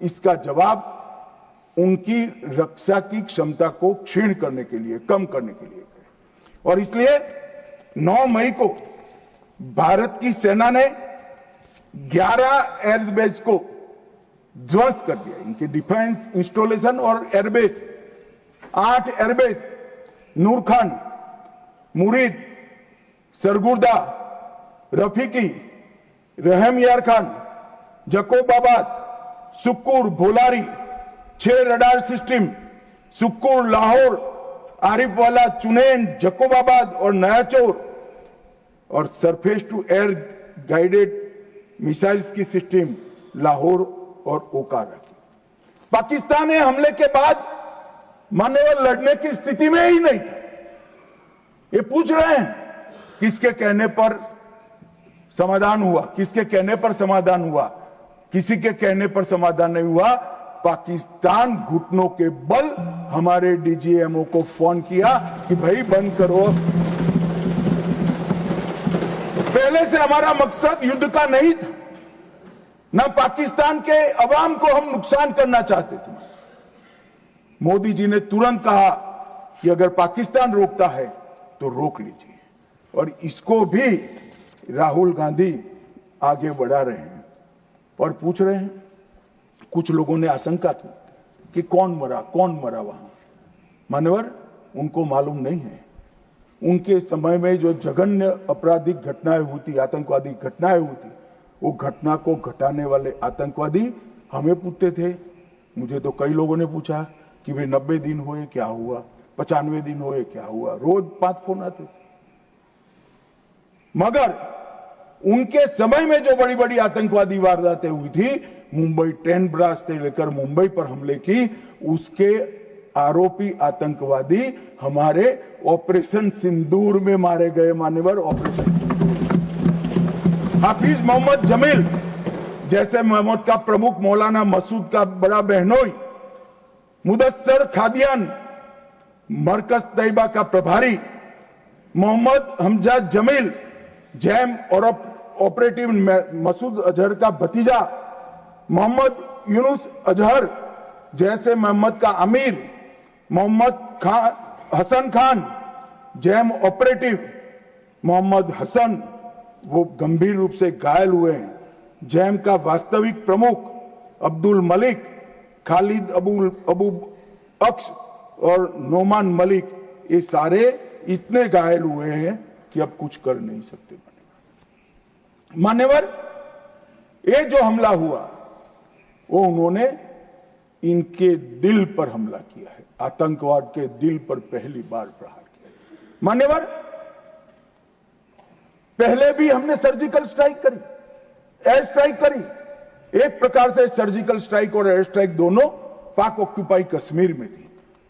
इसका जवाब उनकी रक्षा की क्षमता को क्षीण करने के लिए, कम करने के लिए करें। और इसलिए 9 मई को भारत की सेना ने 11 एयरबेस को ध्वस्त कर दिया, इनके डिफेंस इंस्टॉलेशन और airbase. 8 airbase Nur Khan, Murid, Sargodha, Rafiqui, Rahim Yar Khan, Jacobabad, Sukkur, Bholari, 6 radar system Sukkur, Lahore, Arifwala, Chunian, Jacobabad और नयाचौर, और surface to air guided missiles की सिस्टम लाहौर और ओकारा की। पाकिस्तान ने हमले के बाद मान्यवर लड़ने की स्थिति में ही नहीं था। ये पूछ रहे हैं किसके कहने पर समाधान हुआ, किसके कहने पर समाधान हुआ? किसी के कहने पर समाधान नहीं हुआ। पाकिस्तान घुटनों के बल हमारे डीजीएमओ को फोन किया कि भाई बंद करो। पहले से हमारा मकसद युद्ध का नहीं था, ना पाकिस्तान के अवाम को हम नुकसान करना चाहते थे। मोदी जी ने तुरंत कहा कि अगर पाकिस्तान रोकता है तो रोक लीजिए, और इसको भी राहुल गांधी आगे बढ़ा रहे हैं और पूछ रहे हैं। कुछ लोगों ने आशंका की कि कौन मरा वहां। मान्यवर, उनको मालूम नहीं है। उनके समय में जो जघन्य आपराधिक घटनाएं हुई थी, आतंकवादी घटनाएं हुई थी, वो घटना को घटाने वाले आतंकवादी हमें पूछते थे। मुझे तो कई लोगों ने पूछा कि भाई 90 दिन हुए क्या हुआ, 95 दिन हुए क्या हुआ, रोज 5 फोन आते थे। मगर उनके समय में जो बड़ी बड़ी आतंकवादी वारदातें हुई थी, मुंबई ट्रेन ब्लास्ट से लेकर मुंबई पर हमले की, उसके आरोपी आतंकवादी हमारे ऑपरेशन सिंदूर में मारे गए। मान्यवर, ऑपरेशन सिंदूर। हाफिज मोहम्मद जमील जैसे मोहम्मद का प्रमुख, मौलाना मसूद का बड़ा बहनोई, मुदस्सर खादियान मरकज तैयबा का प्रभारी, मोहम्मद हमजा जमील जैम और ऑपरेटिव मसूद अजहर का भतीजा, मोहम्मद यूनुस अजहर जैसे मोहम्मद का अमीर, मोहम्मद हसन खान जैम ऑपरेटिव, मोहम्मद हसन वो गंभीर रूप से घायल हुए हैं, जैम का वास्तविक प्रमुख अब्दुल मलिक, खालिद अबू अक्स और नोमान मलिक, ये सारे इतने घायल हुए हैं कि अब कुछ कर नहीं सकते। मान्यवर, ये जो हमला हुआ वो उन्होंने इनके दिल पर हमला किया है, आतंकवाद के दिल पर पहली बार प्रहार किया। मान्यवर, पहले भी हमने सर्जिकल स्ट्राइक करी, एयर स्ट्राइक करी। एक प्रकार से सर्जिकल स्ट्राइक और एयर स्ट्राइक दोनों पाक ऑक्यूपाई कश्मीर में थी।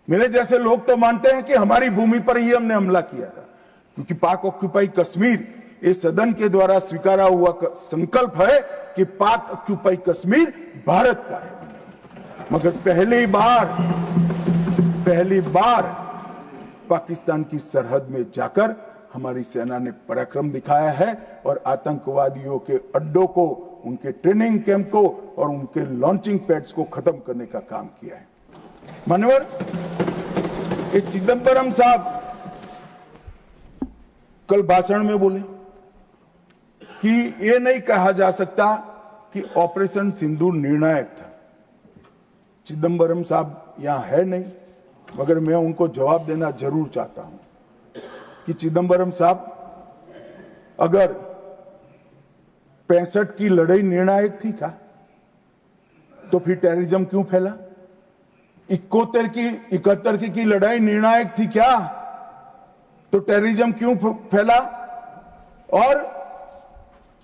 मेरे जैसे लोग तो मानते हैं कि हमारी भूमि पर ही हमने हमला किया था, क्योंकि पाक ऑक्यूपाई कश्मीर इस सदन के द्वारा स्वीकारा हुआ संकल्प है कि पाक ऑक्यूपाई कश्मीर भारत का है। मगर पहली बार पाकिस्तान की सरहद में जाकर हमारी सेना ने पराक्रम दिखाया है और आतंकवादियों के अड्डों को, उनके ट्रेनिंग कैंप को और उनके लॉन्चिंग पैड्स को खत्म करने का काम किया है। मान्यवर, ये चिदंबरम साहब कल भाषण में बोले कि ये नहीं कहा जा सकता कि ऑपरेशन सिंदूर निर्णायक था। चिदंबरम साहब यहां है नहीं, मगर मैं उनको जवाब देना जरूर चाहता हूं कि चिदंबरम साहब, अगर 65 की लड़ाई निर्णायक थी क्या, तो फिर टेररिज्म क्यों फैला? 71 की लड़ाई निर्णायक थी क्या, तो टेररिज्म क्यों फैला? और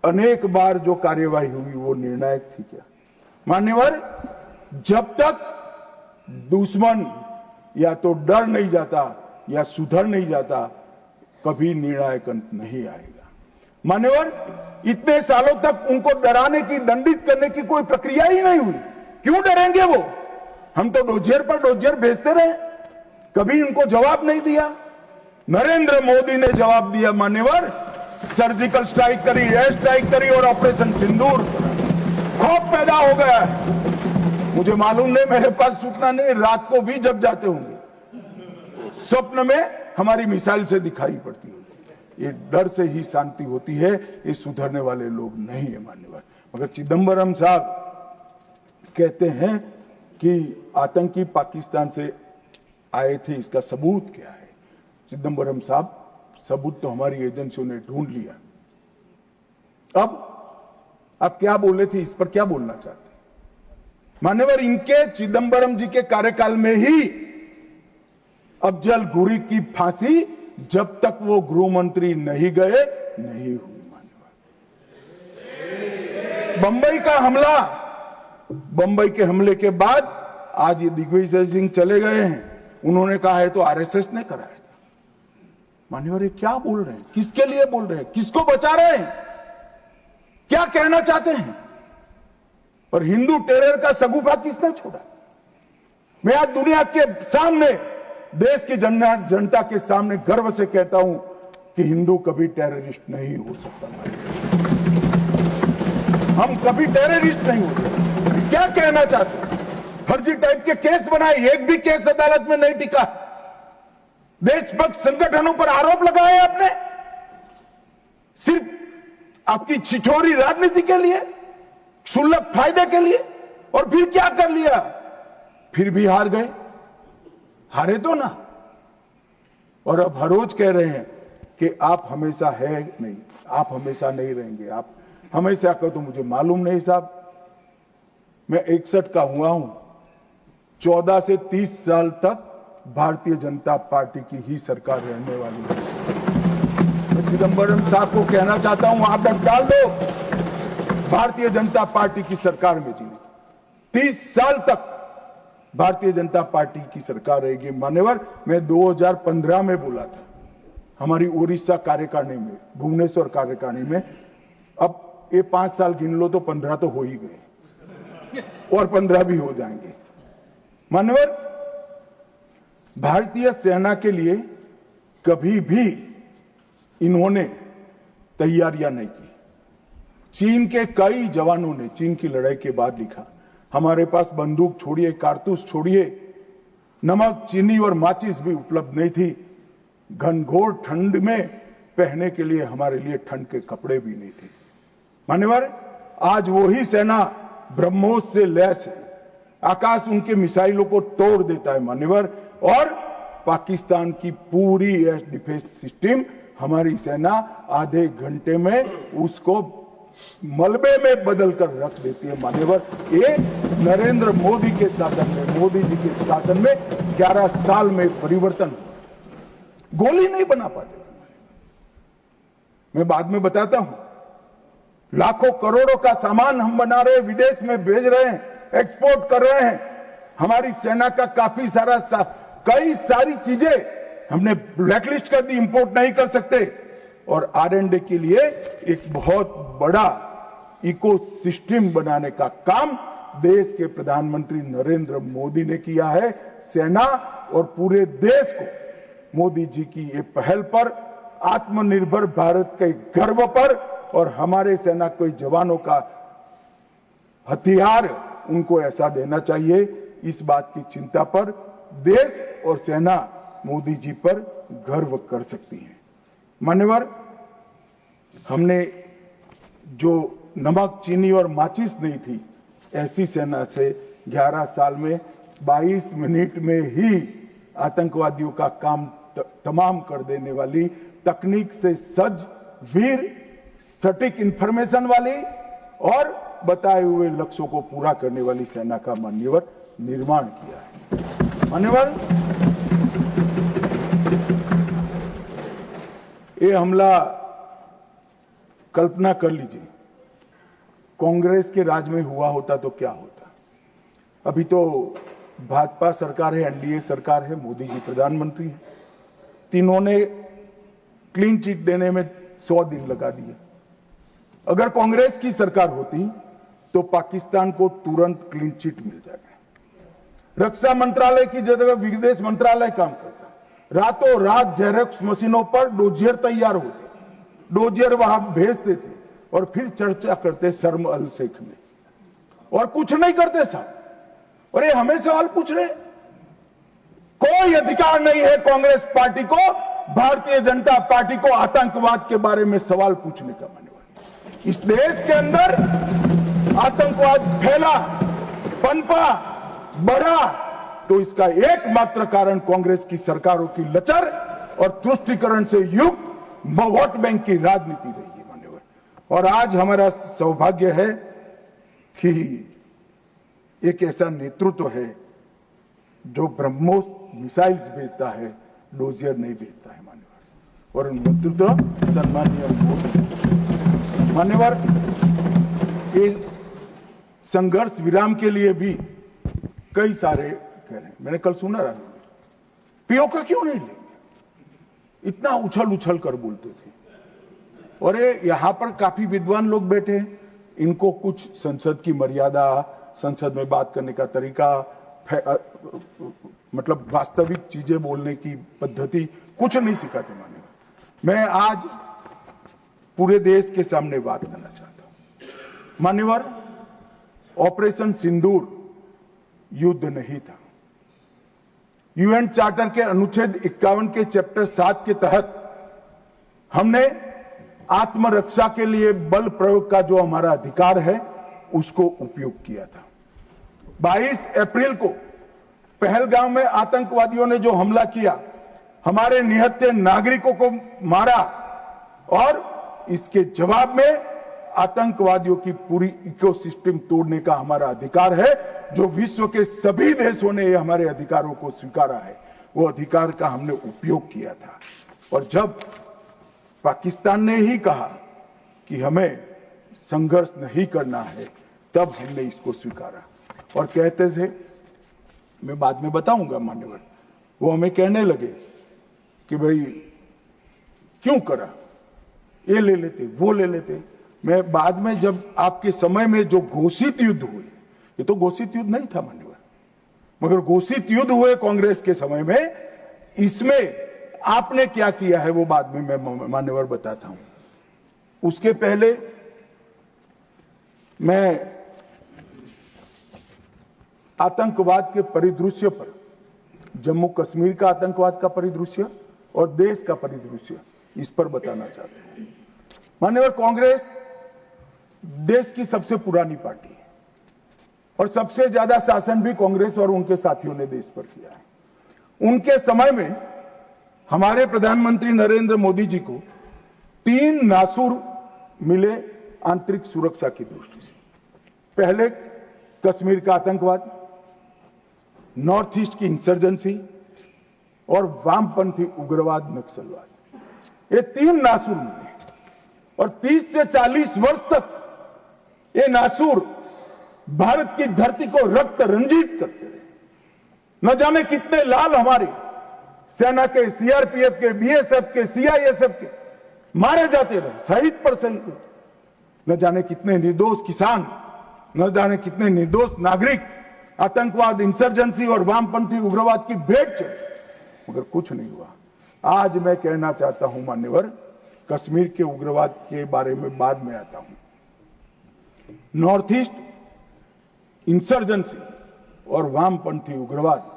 अनेक बार जो कार्यवाही हुई वो निर्णायक थी क्या? मान्यवर, जब तक दुश्मन या तो डर नहीं जाता या सुधर नहीं जाता, कभी निर्णायक अंत नहीं आएगा। मान्यवर, इतने सालों तक उनको डराने की, दंडित करने की कोई प्रक्रिया ही नहीं हुई। क्यों डरेंगे वो? हम तो डोजियर पर डोजियर भेजते रहे, कभी उनको जवाब नहीं दिया। नरेंद्र मोदी ने जवाब दिया। मान्यवर, सर्जिकल स्ट्राइक करी, एयर स्ट्राइक करी और ऑपरेशन सिंदूर, खौफ पैदा हो गया है। मुझे मालूम नहीं, मेरे पास सूचना नहीं, रात को भी जग जाते होंगे, स्वप्न में हमारी मिसाइल से दिखाई पड़ती होगी। ये डर से ही शांति होती है, ये सुधरने वाले लोग नहीं है मान्यवर। मगर चिदंबरम साहब कहते हैं कि आतंकी पाकिस्तान से आए थे, इसका सबूत क्या है? चिदंबरम साहब, सबूत तो हमारी एजेंसियों ने ढूंढ लिया। अब आप क्या बोले थे, इस पर क्या बोलना चाहते हैं? मान्यवर, इनके चिदंबरम जी के कार्यकाल में ही अफजल गुरी की फांसी जब तक वो गृह मंत्री नहीं गए नहीं हुई। मान्यवर, बंबई का हमला, बंबई के हमले के बाद आज ये दिग्विजय सिंह चले गए हैं, उन्होंने कहा है तो आरएसएस ने कराया था। मान्यवर, ये क्या बोल रहे हैं? किसके लिए बोल रहे हैं? किसको बचा रहे हैं? क्या कहना चाहते हैं? और हिंदू टेरर का सगुफा किसने छोड़ा? मैं आज दुनिया के सामने, देश की जनता के सामने गर्व से कहता हूं कि हिंदू कभी टेररिस्ट नहीं हो सकता। हम कभी टेररिस्ट नहीं हो सकते। क्या कहना चाहते हैं? फर्जी टाइप के केस बनाए, एक भी केस अदालत में नहीं टिका। देशभक्त संगठनों पर आरोप लगाए आपने, सिर्फ आपकी छिछोरी राजनीति के लिए, क्षुल्लक फायदे के लिए। और फिर क्या कर लिया? फिर भी हार गए। हारे तो ना। और अब हर रोज कह रहे हैं कि आप हमेशा है नहीं, आप हमेशा नहीं रहेंगे, आप हमेशा का तो मुझे मालूम नहीं साहब। मैं 61 का हुआ हूं, 14 से 30 साल तक भारतीय जनता पार्टी की ही सरकार रहने वाली है। मैं चिदंबरम साहब को कहना चाहता हूं, आप डाल दो, भारतीय जनता पार्टी की सरकार में जीने 30 साल तक भारतीय जनता पार्टी की सरकार रहेगी। मान्यवर, मैं 2015 में बोला था हमारी उड़ीसा कार्यकारिणी में, भुवनेश्वर कार्यकारिणी में। अब ये 5 साल गिन लो तो 15 तो हो ही गए, और 15 भी हो जाएंगे। मान्यवर, भारतीय सेना के लिए कभी भी इन्होंने तैयारियां नहीं की। चीन के कई जवानों ने चीन की लड़ाई के बाद लिखा, हमारे पास बंदूक छोड़िए, कारतूस छोड़िए, नमक, चीनी और माचिस भी उपलब्ध नहीं थी। घनघोर ठंड में पहनने के लिए हमारे लिए ठंड के कपड़े भी नहीं थे। मान्यवर, आज वही सेना ब्रह्मोस से लैस है, आकाश उनके मिसाइलों को तोड़ देता है मान्यवर। और पाकिस्तान की पूरी एयर डिफेंस सिस्टम हमारी सेना आधे घंटे में उसको मलबे में बदल कर रख देती है मान्यवर। ये नरेंद्र मोदी के शासन में, मोदी जी के शासन में 11 साल में परिवर्तन, गोली नहीं बना पाते थे। मैं बाद में बताता हूं, लाखों करोड़ों का सामान हम बना रहे हैं, विदेश में भेज रहे हैं, एक्सपोर्ट कर रहे हैं। हमारी सेना का काफी सारा कई सारी चीजें हमने ब्लैकलिस्ट कर दी, इंपोर्ट नहीं कर सकते। और R&D के लिए एक बहुत बड़ा इकोसिस्टम बनाने का काम देश के प्रधानमंत्री नरेंद्र मोदी ने किया है। सेना और पूरे देश को मोदी जी की ये पहल पर, आत्मनिर्भर भारत के गर्व पर, और हमारे सेना के जवानों का हथियार उनको ऐसा देना चाहिए, इस बात की चिंता पर देश और सेना मोदी जी पर गर्व कर सकती है। मान्यवर, हमने जो नमक, चीनी और माचिस नहीं थी, ऐसी सेना से 11 साल में 22 मिनट में ही आतंकवादियों का काम तमाम कर देने वाली, तकनीक से सज्ज, वीर, सटीक इंफॉर्मेशन वाली और बताए हुए लक्ष्यों को पूरा करने वाली सेना का मान्यवर निर्माण किया है। मान्यवर, ये हमला, कल्पना कर लीजिए, कांग्रेस के राज में हुआ होता तो क्या होता। अभी तो भाजपा सरकार है, एनडीए सरकार है, मोदी जी प्रधानमंत्री हैं, तीनों ने क्लीन चिट देने में 100 दिन लगा दिए। अगर कांग्रेस की सरकार होती तो पाकिस्तान को तुरंत क्लीन चिट मिल जाएगा। रक्षा मंत्रालय की जगह विदेश मंत्रालय काम करता, रातों रात जेरॉक्स मशीनों पर डोजियर तैयार होते, डोजियर वहां भेजते थे और फिर चर्चा करते शर्म अल शेख में, और कुछ नहीं करते साहब। और ये हमें सवाल पूछ रहे, कोई अधिकार नहीं है कांग्रेस पार्टी को, भारतीय जनता पार्टी को आतंकवाद के बारे में सवाल पूछने का। मान्यवर, इस देश के अंदर आतंकवाद फैला, पनपा, बढ़ा, तो इसका एकमात्र कारण कांग्रेस की सरकारों की लचर और तुष्टीकरण से युक्त वोट बैंक की राजनीति रही है। मान्यवर, और आज हमारा सौभाग्य है कि एक ऐसा नेतृत्व है जो ब्रह्मोस मिसाइल्स भेजता है, डोजियर नहीं भेजता है। मान्यवर, और नेतृत्व सम्मानीय मोदी। मान्यवर, ये संघर्ष विराम के लिए भी कई सारे कह रहे हैं। मैंने कल सुना रहा, पीओके क्यों नहीं लेंगे, इतना उछल उछल कर बोलते थे। और यहां पर काफी विद्वान लोग बैठे हैं, इनको कुछ संसद की मर्यादा, संसद में बात करने का तरीका, मतलब वास्तविक चीजें बोलने की पद्धति कुछ नहीं सिखाते। मान्यवर, मैं आज पूरे देश के सामने बात करना चाहता हूं। मान्यवर, ऑपरेशन सिंदूर युद्ध नहीं था। यूएन चार्टर के अनुच्छेद 51 के चैप्टर 7 के तहत हमने आत्मरक्षा के लिए बल प्रयोग का जो हमारा अधिकार है उसको उपयोग किया था। 22 अप्रैल को पहलगाम में आतंकवादियों ने जो हमला किया, हमारे निहत्थे नागरिकों को मारा, और इसके जवाब में आतंकवादियों की पूरी इकोसिस्टम तोड़ने का हमारा अधिकार है, जो विश्व के सभी देशों ने हमारे अधिकारों को स्वीकारा है। वो अधिकार का हमने उपयोग किया था। और जब पाकिस्तान ने ही कहा कि हमें संघर्ष नहीं करना है, तब हमने इसको स्वीकारा। और कहते थे, मैं बाद में बताऊंगा मान्यवर, वो हमें कहने लगे कि भाई क्यों करा, ये ले लेते, वो ले लेते। मैं बाद में, जब आपके समय में जो घोषित युद्ध हुए, ये तो घोषित युद्ध नहीं था मान्यवर, मगर घोषित युद्ध हुए कांग्रेस के समय में, इसमें आपने क्या किया है वो बाद में मैं मान्यवर बताता हूं। उसके पहले मैं आतंकवाद के परिदृश्य पर, जम्मू कश्मीर का आतंकवाद का परिदृश्य और देश का परिदृश्य, इस पर बताना चाहते हैं। मान्यवर, कांग्रेस देश की सबसे पुरानी पार्टी है और सबसे ज्यादा शासन भी कांग्रेस और उनके साथियों ने देश पर किया है। उनके समय में हमारे प्रधानमंत्री नरेंद्र मोदी जी को 3 नासूर मिले आंतरिक सुरक्षा की दृष्टि से। पहले कश्मीर का आतंकवाद, नॉर्थ ईस्ट की इंसर्जेंसी और वामपंथी उग्रवाद, नक्सलवाद, ये 3 नासूर मिले। और 30 से 40 वर्ष तक ये नासूर भारत की धरती को रक्त रंजित करते रहे। न जाने कितने लाल हमारे सेना के, सीआरपीएफ के, बीएसएफ के, सीआईएसएफ के मारे जाते रहे, शहीद पर शहीद। न जाने कितने निर्दोष किसान, न जाने कितने निर्दोष नागरिक आतंकवाद, इंसर्जेंसी और वामपंथी उग्रवाद की भेंट चढ़े, मगर कुछ नहीं हुआ। आज मैं कहना चाहता हूं मान्यवर, कश्मीर के उग्रवाद के बारे में बाद में आता हूं। नॉर्थ ईस्ट इंसर्जेंसी और वामपंथी उग्रवाद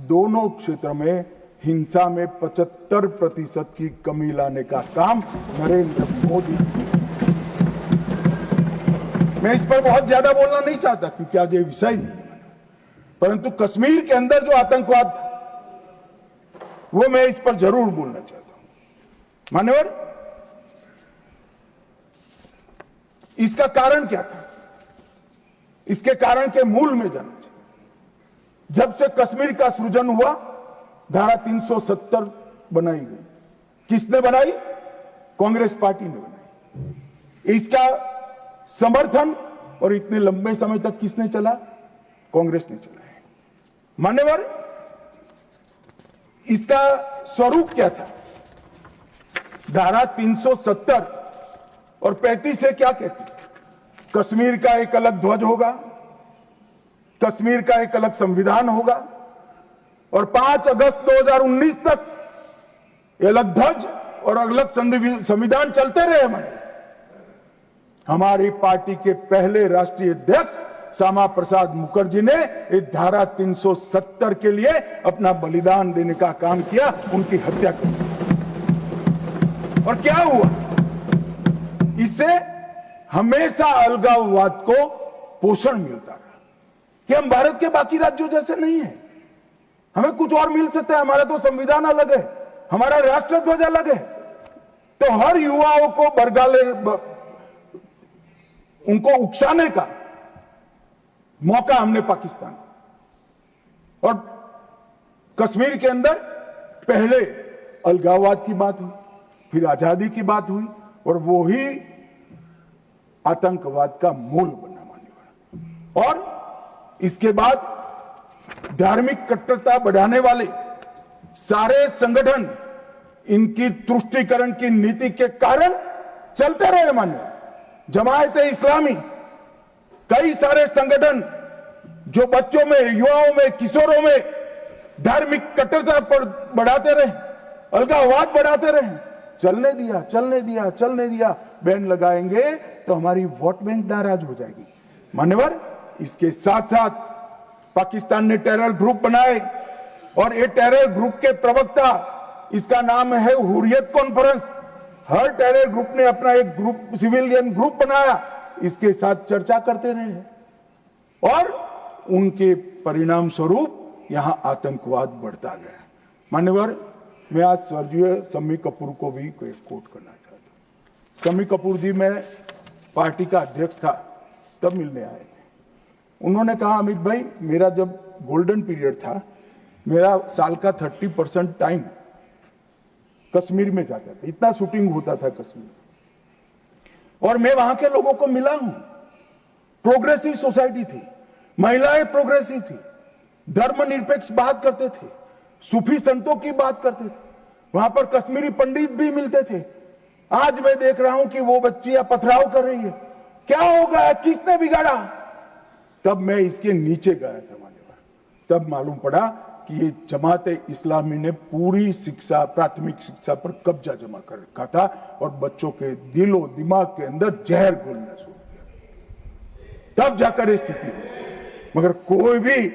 दोनों क्षेत्र में हिंसा में 75% की कमी लाने का काम नरेंद्र मोदी। मैं इस पर बहुत ज्यादा बोलना नहीं चाहता क्योंकि आज ये विषय नहीं है, परंतु कश्मीर के अंदर जो आतंकवाद था वो मैं इस पर जरूर बोलना चाहता हूं। मान्यवर, इसका कारण क्या था, इसके कारण के मूल में जाना चाहिए। जब से कश्मीर का सृजन हुआ, धारा 370 बनाई गई। किसने बनाई? कांग्रेस पार्टी ने बनाई। इसका समर्थन और इतने लंबे समय तक किसने चला? कांग्रेस ने चला है। मान्यवर, इसका स्वरूप क्या था? धारा 370 और 35 से क्या कहती? कश्मीर का एक अलग ध्वज होगा, कश्मीर का एक अलग संविधान होगा और 5 अगस्त 2019 तक ये अलग ध्वज और अलग संविधान चलते रहे। हमारी पार्टी के पहले राष्ट्रीय अध्यक्ष श्यामा प्रसाद मुखर्जी ने इस धारा 370 के लिए अपना बलिदान देने का काम किया, उनकी हत्या की। और क्या हुआ? इससे हमेशा अलगाववाद को पोषण मिलता रहा कि हम भारत के बाकी राज्यों जैसे नहीं है, हमें कुछ और मिल सकता है, हमारा तो संविधान अलग है, हमारा राष्ट्रध्वज अलग है। तो हर युवाओं को बरगाले, उनको उकसाने का मौका हमने पाकिस्तान, और कश्मीर के अंदर पहले अलगाववाद की बात हुई, फिर आजादी की बात हुई, और वो ही आतंकवाद का मूल बना मान्यवर। और इसके बाद धार्मिक कट्टरता बढ़ाने वाले सारे संगठन इनकी तुष्टीकरण की नीति के कारण चलते रहे। मान्यवर जमायत-ए इस्लामी, कई सारे संगठन जो बच्चों में, युवाओं में, किशोरों में धार्मिक कट्टरता पर बढ़ाते रहे, अलगाववाद बढ़ाते रहे, चलने दिया, चलने दिया, चलने दिया। बैन लगाएंगे तो हमारी वोट बैंक नाराज हो जाएगी। मान्यवर, इसके साथ साथ पाकिस्तान ने टेरर ग्रुप बनाए, और ये टेरर ग्रुप के प्रवक्ता, इसका नाम है हुर्रियत कॉन्फ्रेंस। हर टेरर ग्रुप ने अपना एक ग्रुप, सिविलियन ग्रुप बनाया, इसके साथ चर्चा करते रहे, और उनके परिणाम स्वरूप यहां आतंकवाद बढ़ता गया। मान्यवर, मैं आज स्वर्गीय शम्मी कपूर को भी कोट करना चाहता हूं। शम्मी कपूर जी, मैं पार्टी का अध्यक्ष था तब मिलने आए थे। उन्होंने कहा, अमित भाई, मेरा जब गोल्डन पीरियड था, मेरा साल का 30% टाइम कश्मीर में जाता था, इतना शूटिंग होता था कश्मीर, और मैं वहां के लोगों को मिला हूं। प्रोग्रेसिव सोसाइटी थी, महिलाएं प्रोग्रेसिव थी, धर्मनिरपेक्ष बात करते थे, सूफी संतों की बात करते थे, वहां पर कश्मीरी पंडित भी मिलते थे। आज मैं देख रहा हूं कि वो बच्चियां पथराव कर रही है। क्या हो गया? किसने बिगाड़ा? तब मैं इसके नीचे गया था मान्यवर, तब मालूम पड़ा कि ये जमात इस्लामी ने पूरी शिक्षा, प्राथमिक शिक्षा पर कब्जा जमा कर रखा था, और बच्चों के दिलो दिमाग के अंदर जहर घोलना शुरू किया। तब जाकर ये स्थिति हुई। मगर कोई भी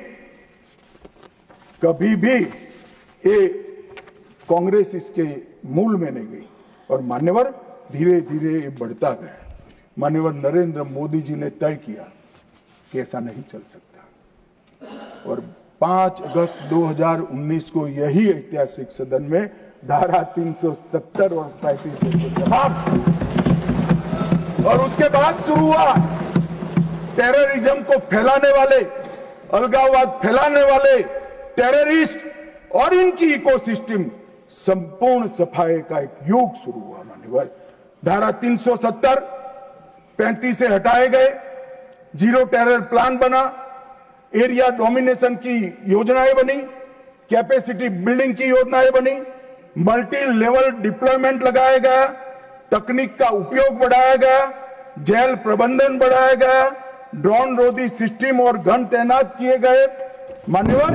कभी भी ये कांग्रेस इसके मूल में नहीं गई, और मान्यवर धीरे धीरे ये बढ़ता गया। मान्यवर नरेंद्र मोदी जी ने तय किया कि ऐसा नहीं चल सकता, और 5 अगस्त 2019 को यही ऐतिहासिक सदन में धारा 370 और 35 समाप्त, और उसके बाद शुरू हुआ टेररिज्म को फैलाने वाले, अलगाववाद फैलाने वाले टेररिस्ट और इनकी इकोसिस्टम संपूर्ण सफाई का एक युग शुरू हुआ। मान्यवर, धारा 370 35 से हटाए गए, जीरो टेरर प्लान बना, एरिया डोमिनेशन की योजनाएं बनी, कैपेसिटी बिल्डिंग की योजनाएं बनी, मल्टी लेवल डिप्लॉयमेंट लगाया गया, तकनीक का उपयोग बढ़ाया गया, जेल प्रबंधन बढ़ाया गया, ड्रोन रोधी सिस्टम और गन तैनात किए गए। मान्यवर,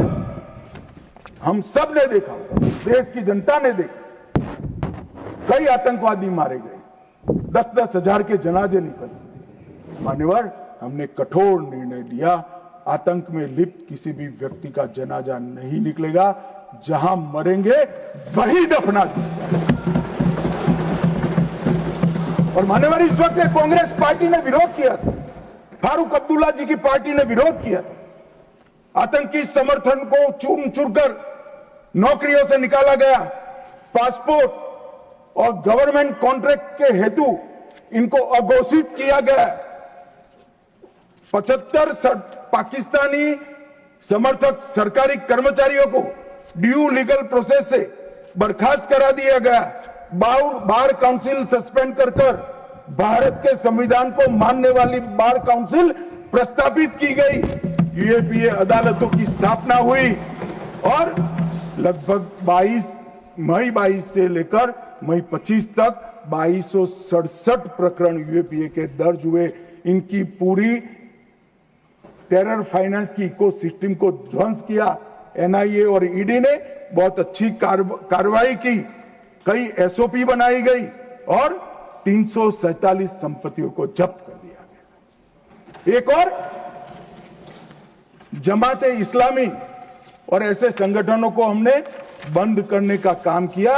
हम सब ने देखा, देश की जनता ने देखा, कई आतंकवादी मारे गए, 10-10 हजार के जनाजे निकले। मान्यवर, हमने कठोर निर्णय लिया, आतंक में लिप्त किसी भी व्यक्ति का जनाजा नहीं निकलेगा, जहां मरेंगे वही दफना दिया। और मान्यवर, इस वक्त कांग्रेस पार्टी ने विरोध किया था, फारूक अब्दुल्ला जी की पार्टी ने विरोध किया, आतंकी समर्थन को चून चूर कर नौकरियों से निकाला गया, पासपोर्ट और गवर्नमेंट कॉन्ट्रैक्ट के हेतु इनको अघोषित किया गया। 75 पाकिस्तानी समर्थक सरकारी कर्मचारियों को ड्यू लीगल प्रोसेस से बर्खास्त करा दिया गया। बार काउंसिल सस्पेंड कर भारत के संविधान को मानने वाली बार काउंसिल प्रस्तावित की गई। यूएपीए अदालतों की स्थापना हुई, और लगभग मई 22 से लेकर मई 25 तक 2267 प्रकरण यूएपीए के दर्ज हुए। इनकी पूरी टेरर फाइनेंस की इकोसिस्टम को ध्वंस किया। एनआईए और ईडी ने बहुत अच्छी कार्रवाई की। कई एसओपी बनाई गई और 347 संपत्तियों को जब्त कर दिया गया। एक और जमाते इस्लामी और ऐसे संगठनों को हमने बंद करने का काम किया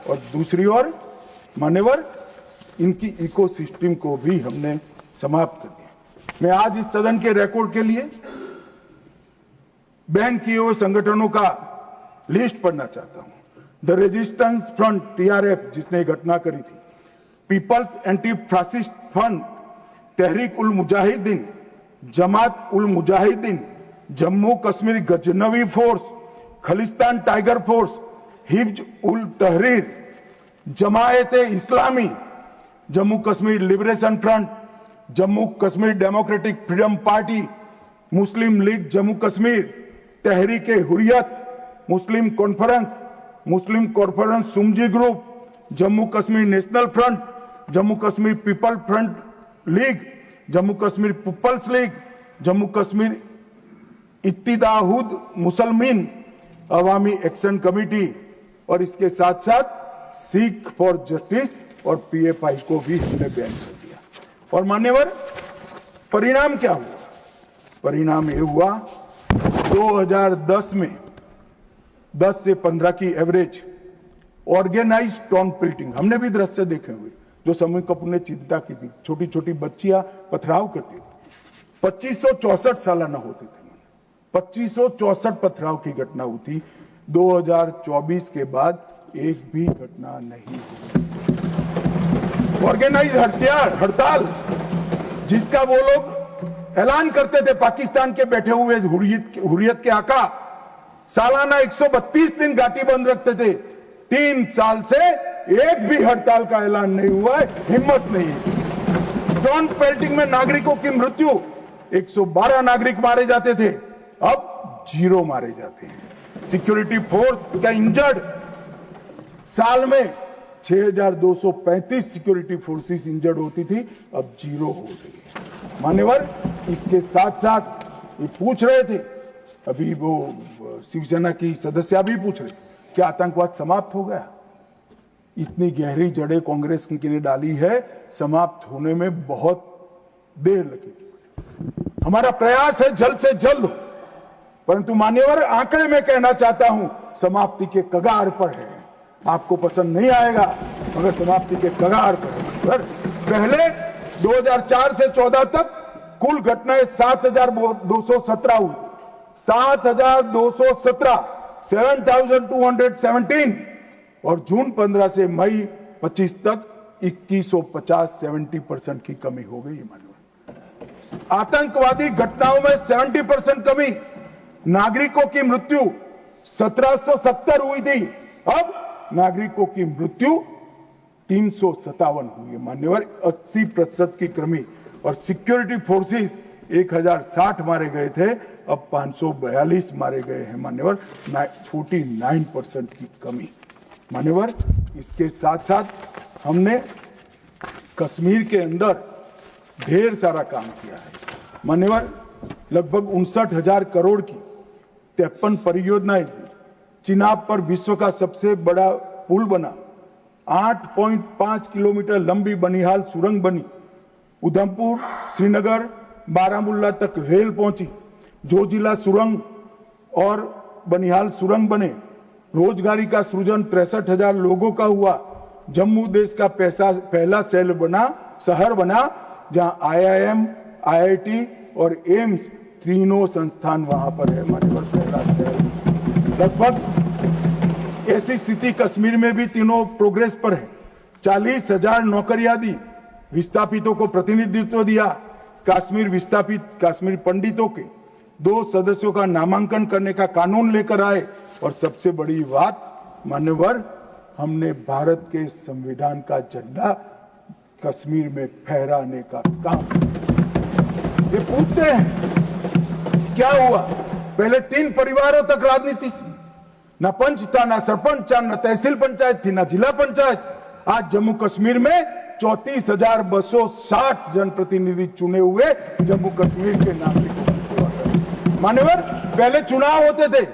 और दूसरी ओर मान्यवर इनकी इकोसिस्टम को भी हमने समाप्त कर दिया। मैं आज इस सदन के रिकॉर्ड के लिए बैन किए हुए संगठनों का लिस्ट पढ़ना चाहता हूं। द रेजिस्टेंस फ्रंट टीआरएफ जिसने घटना करी थी, people's anti fascist front, Tehreek ul Mujahideen, Jamaat ul Mujahideen, Jammu Kashmir Ghaznavi force, Khalistan tiger force, हिब्ज ut Tahrir, Jamaat-e Islami, Jammu Kashmir liberation front, Jammu Kashmir democratic freedom party, Muslim league Jammu Kashmir, Tehreek-e Hurriyat, Muslim conference सुमजी group, Jammu Kashmir national front, Jammu Kashmir people front league, Jammu Kashmir people's league, Jammu Kashmir Ittehad Musalman Awami action committee और इसके साथ साथ सिख फॉर जस्टिस और पीएफआई को भी हमने बैन कर दिया। और मान्यवर परिणाम क्या हुआ? परिणाम ये हुआ 2010 में 10 से 15 की एवरेज ऑर्गेनाइज टाउन पिल्टिंग, हमने भी दृश्य देखे हुए जो समूह कपूर ने चिंता की थी। छोटी छोटी बच्चियां पथराव करती थी। 2564 सालाना होते थे। 2564 पथराव की घटना हुई। 2024 के बाद एक भी घटना नहीं हुई। ऑर्गेनाइज हड़ताल जिसका वो लोग ऐलान करते थे, पाकिस्तान के बैठे हुए हुर्रियत के आका सालाना 132 दिन घाटी बंद रखते थे। 3 साल से एक भी हड़ताल का ऐलान नहीं हुआ है, हिम्मत नहीं है। टाउन पेल्टिंग में नागरिकों की मृत्यु, 112 नागरिक मारे जाते थे, अब 0 मारे जाते हैं। सिक्योरिटी फोर्स का इंजर्ड, साल में 6235 सिक्योरिटी फोर्सेस इंजर्ड होती थी, अब 0 हो गई है। मान्यवर इसके साथ साथ ये पूछ रहे थे, अभी वो शिवसेना की सदस्य भी पूछ रहे, क्या आतंकवाद समाप्त हो गया? इतनी गहरी जड़ें कांग्रेस ने डाली है, समाप्त होने में बहुत देर लगेगी। हमारा प्रयास है जल्द से जल्द, परंतु मान्यवर आंकड़े में कहना चाहता हूं समाप्ति के कगार पर है। आपको पसंद नहीं आएगा मगर समाप्ति के कगार पर है। पहले 2004 से 14 तक कुल घटनाएं 7217 हुई। 7217, 7217 और जून 15 से मई 25 तक 2150, 70% की कमी हो गई। आतंकवादी घटनाओं में 70% कमी। नागरिकों की मृत्यु 1770 हुई थी, अब नागरिकों की मृत्यु 357 हुई है। मान्यवर 80% की कमी। और सिक्योरिटी फोर्सेस 1060 मारे गए थे, अब 542 मारे गए हैं। मान्यवर 49% की कमी। मान्यवर इसके साथ साथ हमने कश्मीर के अंदर ढेर सारा काम किया है। मान्यवर लगभग 59,000 करोड़ की 53 परियोजनाएं, चिनाब पर विश्व का सबसे बड़ा पुल बना, 8.5 किलोमीटर लंबी बनिहाल सुरंग बनी, उधमपुर श्रीनगर बारामुल्ला तक रेल पहुंची, जोजिला सुरंग और बनिहाल सुरंग बने, रोजगारी का सृजन 63,000 लोगों का हुआ। जम्मू देश का पहला शहर बना जहां IIM, IIT और एम्स तीनों संस्थान वहां पर है। मान्यवर पहला शहर। लगभग ऐसी स्थिति कश्मीर में भी तीनों प्रोग्रेस पर है। 40,000 नौकरियां दी, विस्थापितों को प्रतिनिधित्व दिया। कश्मीर विस्थापित कश्मीर पंडितों के 2 सदस्यों का नामांकन करने का कानून लेकर आए। और सबसे बड़ी बात मान्यवर, हमने भारत के संविधान का झंडा कश्मीर में फहराने का काम। ये पूछते हैं क्या हुआ? पहले 3 परिवारों तक राजनीति थी, ना पंच था, ना सरपंच था, ना तहसील पंचायत थी, ना जिला पंचायत। आज जम्मू कश्मीर में 34,260 जनप्रतिनिधि चुने हुए जम्मू कश्मीर के नागरिकों की सेवा कर। मान्यवर पहले चुनाव होते थे।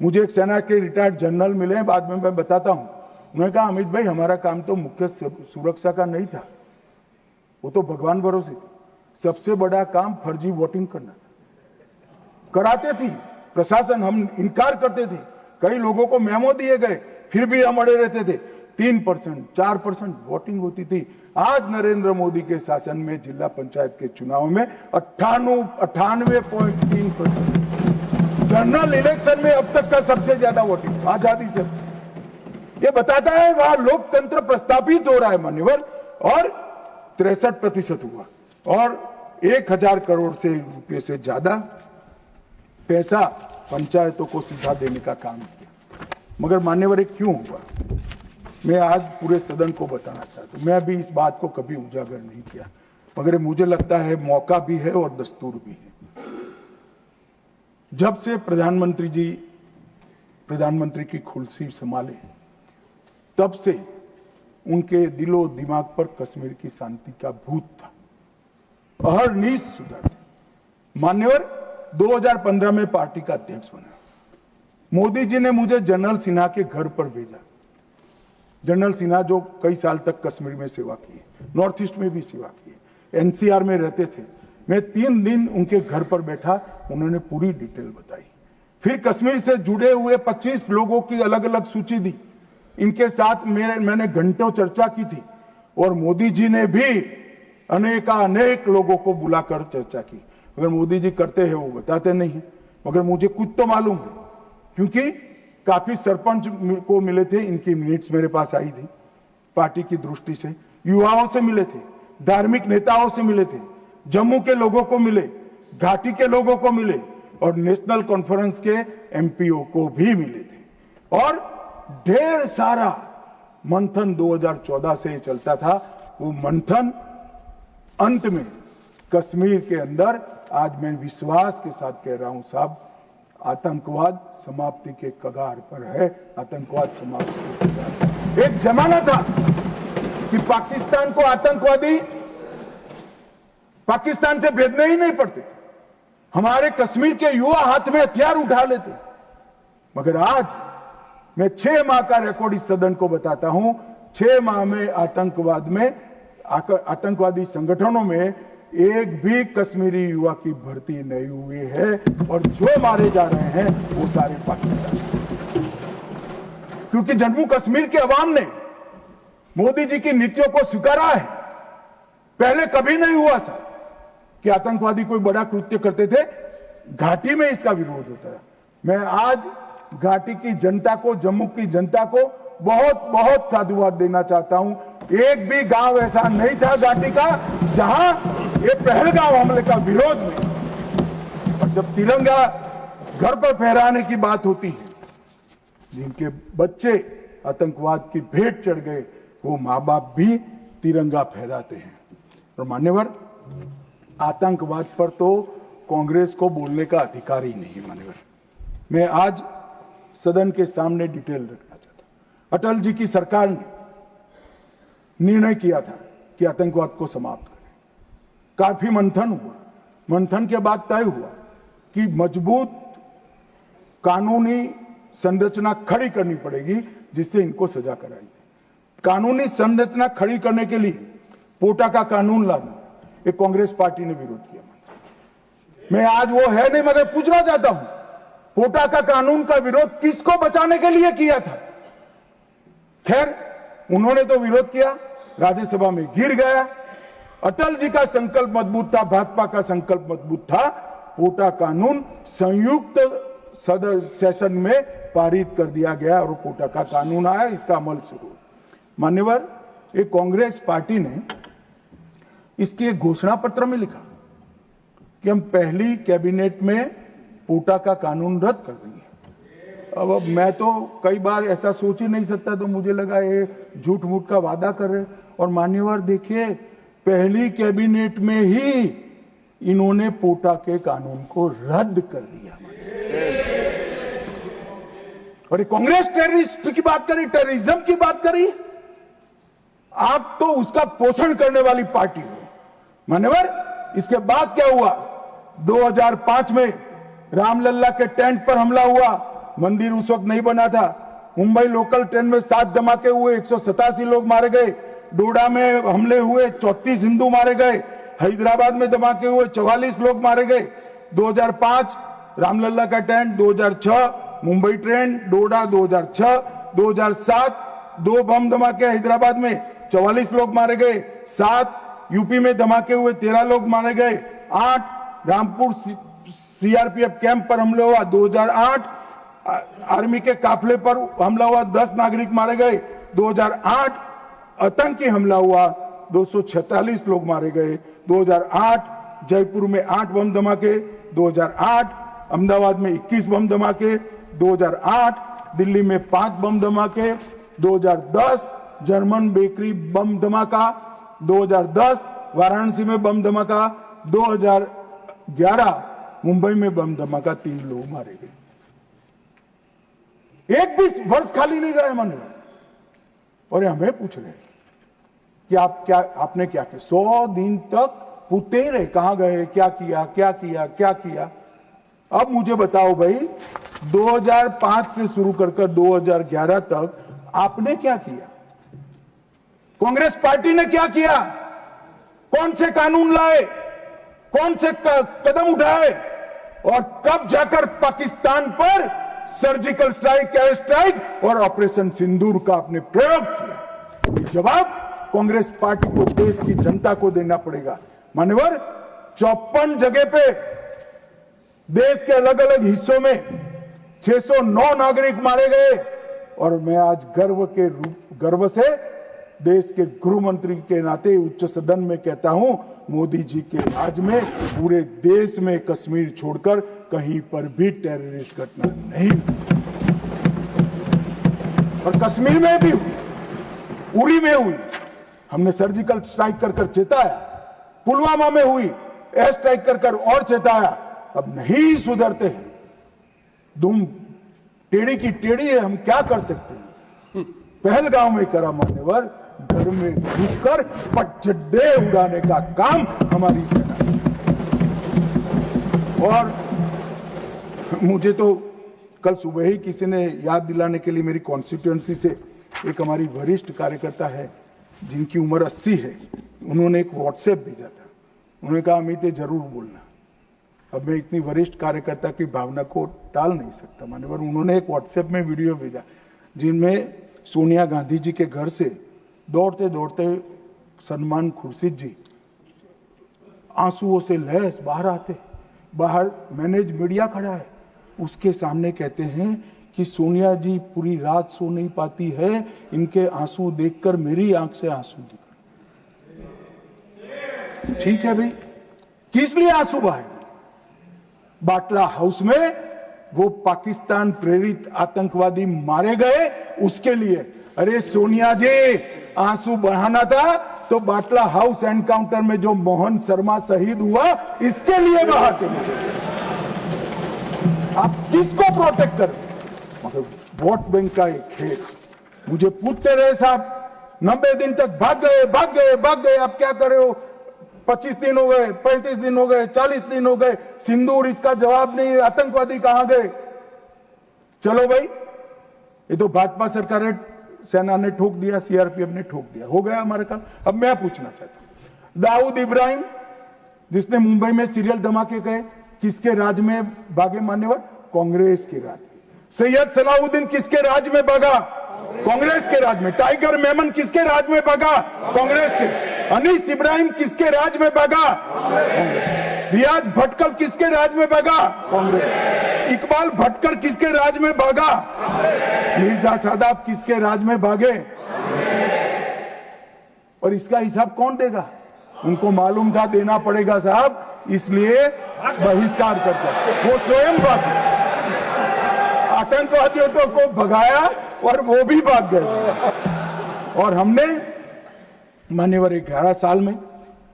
मुझे एक सेना के रिटायर्ड जनरल मिले, बाद में मैं बताता हूं। उन्होंने कहा अमित भाई हमारा काम तो मुख्य सुरक्षा का नहीं था, वो तो भगवान भरोसे थी। सबसे बड़ा काम फर्जी वोटिंग करना। कराते थी प्रशासन, हम इनकार करते थे, कई लोगों को मेमो दिए गए, फिर भी हम अड़े रहते थे। 3%, 4% वोटिंग होती थी। आज नरेंद्र मोदी के शासन में जिला पंचायत के चुनाव में 98.3%। जनरल इलेक्शन में अब तक का सबसे ज्यादा वोटिंग आजादी से। ये बताता है वहां लोकतंत्र प्रस्थापित हो रहा है मान्यवर। और 63% हुआ और 1000 करोड़ से रुपये से ज्यादा पैसा पंचायतों को सीधा देने का काम किया। मगर मान्यवर एक क्यों हुआ, मैं आज पूरे सदन को बताना चाहता हूं। मैं भी इस बात को कभी उजागर नहीं किया, मगर मुझे लगता है मौका भी है और दस्तूर भी है। जब से प्रधानमंत्री जी प्रधानमंत्री की कुर्सी संभाले, तब से उनके दिलो दिमाग पर कश्मीर की शांति का भूत था। अहरनिश सुधर। मान्यवर 2015 में पार्टी का अध्यक्ष बना। मोदी जी ने मुझे जनरल सिन्हा के घर पर भेजा। जनरल सिन्हा जो कई साल तक कश्मीर में सेवा की, नॉर्थ ईस्ट में भी सेवा की, एनसीआर में रहते थे। मैं 3 दिन उनके घर पर बैठा, उन्होंने पूरी डिटेल बताई। फिर कश्मीर से जुड़े हुए 25 लोगों की अलग अलग सूची दी। इनके साथ मैंने घंटों चर्चा की थी और मोदी जी ने भी अनेक लोगों को बुलाकर चर्चा की। अगर मोदी जी करते हैं वो बताते नहीं, मगर मुझे कुछ तो मालूम है, क्योंकि काफी सरपंच को मिले थे, इनकी मिनट्स मेरे पास आई थी। पार्टी की दृष्टि से युवाओं से मिले थे, धार्मिक नेताओं से मिले थे, जम्मू के लोगों को मिले, घाटी के लोगों को मिले और नेशनल कॉन्फ्रेंस के एमपीओ को भी मिले थे। और ढेर सारा मंथन 2014 से चलता था। वो मंथन अंत में कश्मीर के अंदर, आज मैं विश्वास के साथ कह रहा हूं साहब, आतंकवाद समाप्ति के कगार पर है। आतंकवाद समाप्ति के कगार पर। एक जमाना था कि पाकिस्तान को आतंकवादी पाकिस्तान से भेजने ही नहीं पड़ते, हमारे कश्मीर के युवा हाथ में हथियार उठा लेते। मगर आज मैं 6 माह का रिकॉर्ड इस सदन को बताता हूं। 6 माह में आतंकवादी संगठनों में एक भी कश्मीरी युवा की भर्ती नहीं हुई है और जो मारे जा रहे हैं वो सारे पाकिस्तान। क्योंकि जम्मू कश्मीर के अवाम ने मोदी जी की नीतियों को स्वीकारा है। पहले कभी नहीं हुआ था कि आतंकवादी कोई बड़ा कृत्य करते थे, घाटी में इसका विरोध होता है। मैं आज घाटी की जनता को, जम्मू की जनता को बहुत बहुत साधुवाद देना चाहता हूं। एक भी गांव ऐसा नहीं था घाटी का जहां ये पहलगाम हमले का विरोध नहीं। और जब तिरंगा घर पर फहराने की बात होती है, जिनके बच्चे आतंकवाद की भेंट चढ़ गए, वो मां बाप भी तिरंगा फहराते हैं। और मान्यवर, आतंकवाद पर तो कांग्रेस को बोलने का अधिकार ही नहीं। मान्यवर, मैं आज सदन के सामने डिटेल रखना चाहता हूं। अटल जी की सरकार ने निर्णय किया था कि आतंकवाद को समाप्त करें। काफी मंथन हुआ। मंथन के बाद तय हुआ कि मजबूत कानूनी संरचना खड़ी करनी पड़ेगी जिससे इनको सजा कराई। कानूनी संरचना खड़ी करने के लिए पोटा का कानून लाना, ये कांग्रेस पार्टी ने विरोध किया। मैं आज वो है नहीं, मगर पूछना चाहता हूं, पोटा का कानून का विरोध किसको बचाने के लिए किया था? खैर, उन्होंने तो विरोध किया, राज्यसभा में गिर गया। अटल जी का संकल्प मजबूत था, भाजपा का संकल्प मजबूत था। पोटा कानून संयुक्त सेशन में पारित कर दिया गया और पोटा का कानून आया, इसका अमल शुरू। मान्यवर, एक कांग्रेस पार्टी ने इसके घोषणा पत्र में लिखा कि हम पहली कैबिनेट में पोटा का कानून रद्द कर देंगे। अब मैं तो कई बार ऐसा सोच ही नहीं सकता, तो मुझे लगा ये झूठ मूठ का वादा कर रहे। और मान्यवर देखिए, पहली कैबिनेट में ही इन्होंने पोटा के कानून को रद्द कर दिया। और ये कांग्रेस टेररिस्ट की बात करी, टेररिज्म की बात करी। आप तो उसका पोषण करने वाली पार्टी हो। मान्यवर, इसके बाद क्या हुआ? 2005 में रामलल्ला के टेंट पर हमला हुआ। मंदिर उस वक्त नहीं बना था। मुंबई लोकल ट्रेन में 7 धमाके हुए, 187 लोग मारे गए। डोडा में हमले हुए, 34 हिंदू मारे गए। हैदराबाद में धमाके हुए, 44 लोग मारे गए। 2005 रामलला का टेंट, 2006 मुंबई ट्रेन, डोडा 2006, 2007 2 बम धमाके हैदराबाद में, 44 लोग मारे गए। 7 यूपी में धमाके हुए, 13 लोग मारे गए। 8 रामपुर सीआरपीएफ कैंप पर हमला हुआ, 2008 आर्मी के काफिले पर हमला हुआ, 10 नागरिक मारे गए। 2008 आतंकी हमला हुआ, 246 लोग मारे गए। 2008 जयपुर में 8 बम धमाके, 2008 अहमदाबाद में 21 बम धमाके, 2008 दिल्ली में 5 बम धमाके, 2010 जर्मन बेकरी बम धमाका, 2010 वाराणसी में बम धमाका, 2011 मुंबई में बम धमाका, 3 लोग मारे गए। एक भी वर्ष खाली नहीं गए मन में। और हमें पूछ रहे कि आपने क्या किया? 100 दिन तक पूछते ही रहे, कहां गए, क्या किया, क्या किया, क्या किया। अब मुझे बताओ भाई, 2005 से शुरू कर 2011 तक आपने क्या किया? कांग्रेस पार्टी ने क्या किया? कौन से कानून लाए, कौन से कदम उठाए, और कब जाकर पाकिस्तान पर सर्जिकल स्ट्राइक, एयर स्ट्राइक और ऑपरेशन सिंदूर का आपने प्रयोग किया? ये जवाब कांग्रेस पार्टी को, देश की जनता को देना पड़ेगा। मान्यवर, 54 जगह पे देश के अलग अलग हिस्सों में 609 नागरिक मारे गए। और मैं आज गर्व से देश के गृह मंत्री के नाते उच्च सदन में कहता हूं, मोदी जी के राज में पूरे देश में कश्मीर छोड़कर कहीं पर भी टेररिस्ट घटना नहीं। और कश्मीर में भी हुई, उरी में हुई, हमने सर्जिकल स्ट्राइक कर चेताया। पुलवामा में हुई, एयर स्ट्राइक कर और चेताया। अब नहीं सुधरते हैं, दुम टेढ़ी की टेढ़ी है, हम क्या कर सकते हैं? पहलगांव में करा मान्यवर, घर में घुसकर पटचड्डे उड़ाने का काम हमारी सेना। और मुझे तो कल सुबह ही किसी ने याद दिलाने के लिए, मेरी कॉन्स्टिट्यूएंसी से एक हमारी वरिष्ठ कार्यकर्ता है जिनकी उम्र 80 है, उन्होंने एक व्हाट्सएप भेजा था। उन्होंने कहा, अमित जरूर बोलना। अब मैं इतनी वरिष्ठ कार्यकर्ता की भावना को टाल नहीं सकता मान्यवर। उन्होंने एक व्हाट्सएप में वीडियो भेजा जिनमें सोनिया गांधी जी के घर से दौड़ते दौड़ते सलमान खुर्शीद जी आंसुओं से लहस बाहर आते। बाहर मैनेज मीडिया खड़ा है, उसके सामने कहते हैं कि सोनिया जी पूरी रात सो नहीं पाती है, इनके आंसू देखकर मेरी आंख से आंसू दिख रहे। ठीक है भाई, किस लिए आंसू बहाए? बाटला हाउस में वो पाकिस्तान प्रेरित आतंकवादी मारे गए, उसके लिए। अरे सोनिया जी, आंसू बहाना था तो बाटला हाउस एनकाउंटर में जो मोहन शर्मा शहीद हुआ, इसके लिए बहाते। आप किसको प्रोटेक्ट करें? मगर वोट बैंक का एक खेल। मुझे पूछते रहे साहब, 90 दिन तक भाग गए, आप क्या कर रहे हो? 25 दिन हो गए, 35 दिन हो गए, 40 दिन हो गए, सिंदूर इसका जवाब नहीं, आतंकवादी कहां गए? चलो भाई, ये तो भाजपा सरकार, सेना ने ठोक दिया, सीआरपीएफ ने ठोक दिया, हो गया हमारे काम। अब मैं पूछना चाहता हूं, दाऊद इब्राहिम जिसने मुंबई में सीरियल धमाके गए, किसके राज में भागे मान्यवर? कांग्रेस के राज में। सैयद सलाउद्दीन किसके राज में भागा? कांग्रेस के राज में। टाइगर मेमन किसके राज में भागा? कांग्रेस के। अनीस इब्राहिम किसके राज में भागा? रियाज भटकल किसके राज में भागा? कांग्रेस। इकबाल भटकर किसके राज में भागा? मिर्जा सादाब किसके राज में भागे? और इसका हिसाब कौन देगा? उनको मालूम था देना पड़ेगा साहब, इसलिए बहिष्कार करते। वो स्वयं भागे, आतंकवादियों को भगाया और वो भी भाग गए। और हमने मान्यवर 11 साल में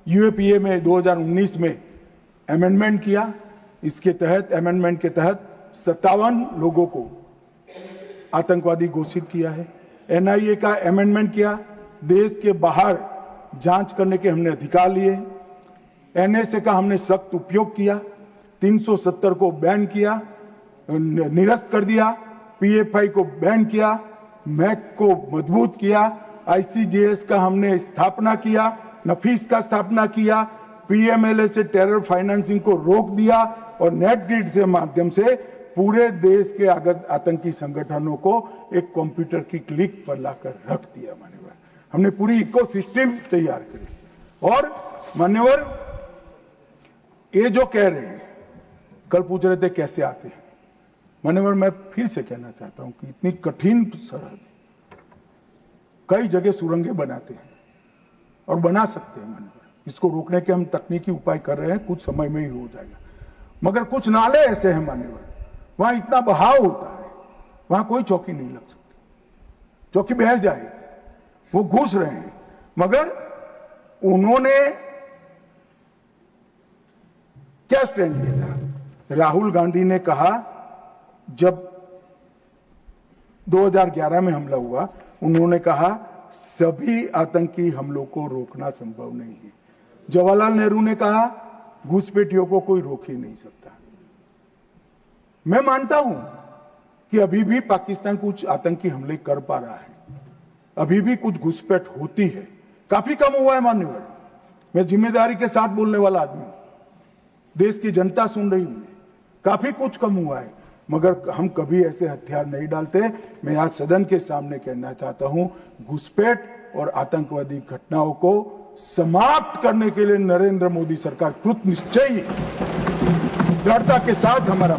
यूएपीए में 2019 में अमेंडमेंट किया। इसके तहत, अमेंडमेंट के तहत 57 लोगों को आतंकवादी घोषित किया है। एनआईए का अमेंडमेंट किया, देश के बाहर जांच करने के हमने अधिकार लिए। एनएसए का हमने सख्त उपयोग किया, 370 को बैन किया, निरस्त कर दिया, पीएफआई को बैन किया, मैक को मजबूत किया, ICJS का हमने स्थापना किया, नफीस का स्थापना किया, PMLA से टेरर फाइनेंसिंग को रोक दिया और नेट ग्रिड से माध्यम से पूरे देश के आतंकी संगठनों को एक कंप्यूटर की क्लिक पर लाकर रख दिया। मान्यवर, हमने पूरी इकोसिस्टम तैयार करी। और मान्यवर, ये जो कह रहे हैं, कल पूछ रहे थे कैसे आते हैं, मान्यवर मैं फिर से कहना चाहता हूं कि इतनी कठिन सरहद, कई जगह सुरंगें बनाते हैं और बना सकते हैं। मान्यवर, इसको रोकने के हम तकनीकी उपाय कर रहे हैं, कुछ समय में ही हो जाएगा। मगर कुछ नाले ऐसे हैं मान्यवर, वहां इतना बहाव होता है, वहां कोई चौकी नहीं लग सकती, चौकी बह जाएगी। वो घुस रहे हैं, मगर उन्होंने क्या स्टैंड लिया था? राहुल गांधी ने कहा, जब 2011 में हमला हुआ, उन्होंने कहा सभी आतंकी हमलों को रोकना संभव नहीं है। जवाहरलाल नेहरू ने कहा घुसपैठियों को कोई रोक ही नहीं सकता। मैं मानता हूं कि अभी भी पाकिस्तान कुछ आतंकी हमले कर पा रहा है, अभी भी कुछ घुसपैठ होती है, काफी कम हुआ है मान्यवर। मैं जिम्मेदारी के साथ बोलने वाला आदमी हूं, देश की जनता सुन रही है, काफी कुछ कम हुआ है, मगर हम कभी ऐसे हथियार नहीं डालते। मैं आज सदन के सामने कहना चाहता हूं, घुसपैठ और आतंकवादी घटनाओं को समाप्त करने के लिए नरेंद्र मोदी सरकार कृत निश्चयी दृढ़ता के साथ हमारा।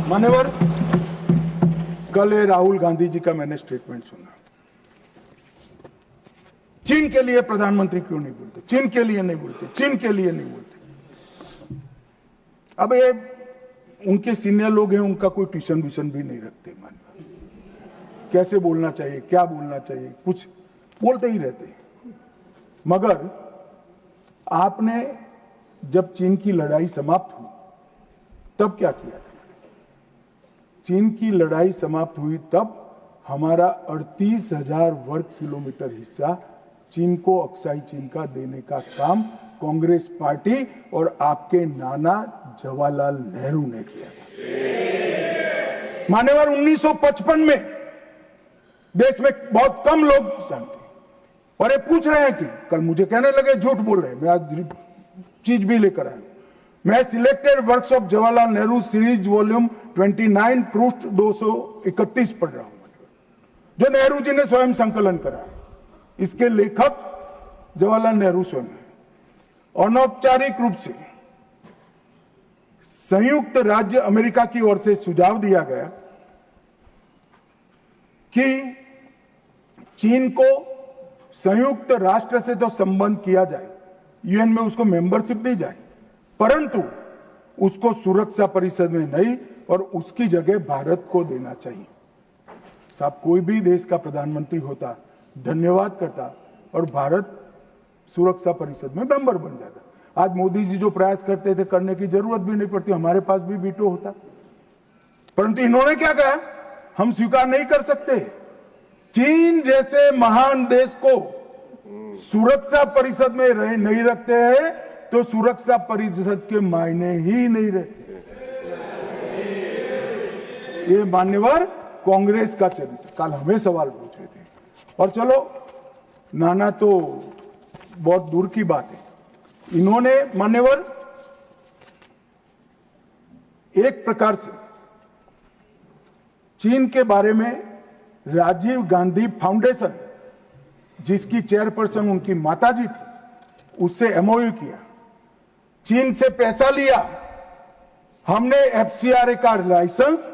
मान्यवर, कल राहुल गांधी जी का मैंने स्टेटमेंट सुना, चीन के लिए प्रधानमंत्री क्यों नहीं बोलते, चीन के लिए नहीं बोलते, चीन के लिए नहीं बोलते। अब ये उनके सीनियर लोग हैं, उनका कोई ट्यूशन व्यूशन भी नहीं रखते। मान्यवर, कैसे बोलना चाहिए, क्या बोलना चाहिए, कुछ बोलते ही रहते हैं। मगर आपने जब चीन की लड़ाई समाप्त हुई तब क्या किया था? चीन की लड़ाई समाप्त हुई तब हमारा 38,000 वर्ग किलोमीटर हिस्सा चीन को अक्साई चीन का देने का काम कांग्रेस पार्टी और आपके नाना जवाहरलाल नेहरू ने किया था। मान्यवर, 1955 में देश में बहुत कम लोग जानते, और ये पूछ रहे हैं कि कल मुझे कहने लगे झूठ बोल रहे हैं, मैं आज चीज भी लेकर आया। मैं selected works of Jawaharlal Nehru series volume 29 पृष्ठ 231 पढ़ रहा हूं, जो नेहरू जी ने स्वयं संकलन करा है। इसके लेखक जवाहरलाल नेहरू स्वयं है। अनौपचारिक रूप से संयुक्त राज्य अमेरिका की ओर से सुझाव दिया गया कि चीन को संयुक्त राष्ट्र से तो संबंध किया जाए, यूएन में उसको मेंबरशिप दी जाए, परंतु उसको सुरक्षा परिषद में नहीं, और उसकी जगह भारत को देना चाहिए। साहब, कोई भी देश का प्रधानमंत्री होता, धन्यवाद करता और भारत सुरक्षा परिषद में मेंबर बन जाता। आज मोदी जी जो प्रयास करते थे, करने की जरूरत भी नहीं पड़ती, हमारे पास भी वीटो होता। परंतु इन्होंने क्या कहा, हम स्वीकार नहीं कर सकते। चीन जैसे महान देश को सुरक्षा परिषद में नहीं रखते हैं तो सुरक्षा परिषद के मायने ही नहीं रहते। ये मान्यवर कांग्रेस का चरित्र, कल हमें सवाल पूछ रहे थे। और चलो, नाना तो बहुत दूर की बात है। इन्होंने मान्यवर एक प्रकार से चीन के बारे में राजीव गांधी फाउंडेशन, जिसकी चेयरपर्सन उनकी माताजी थी, उससे एमओयू किया, चीन से पैसा लिया, हमने एफसीआरए का लाइसेंस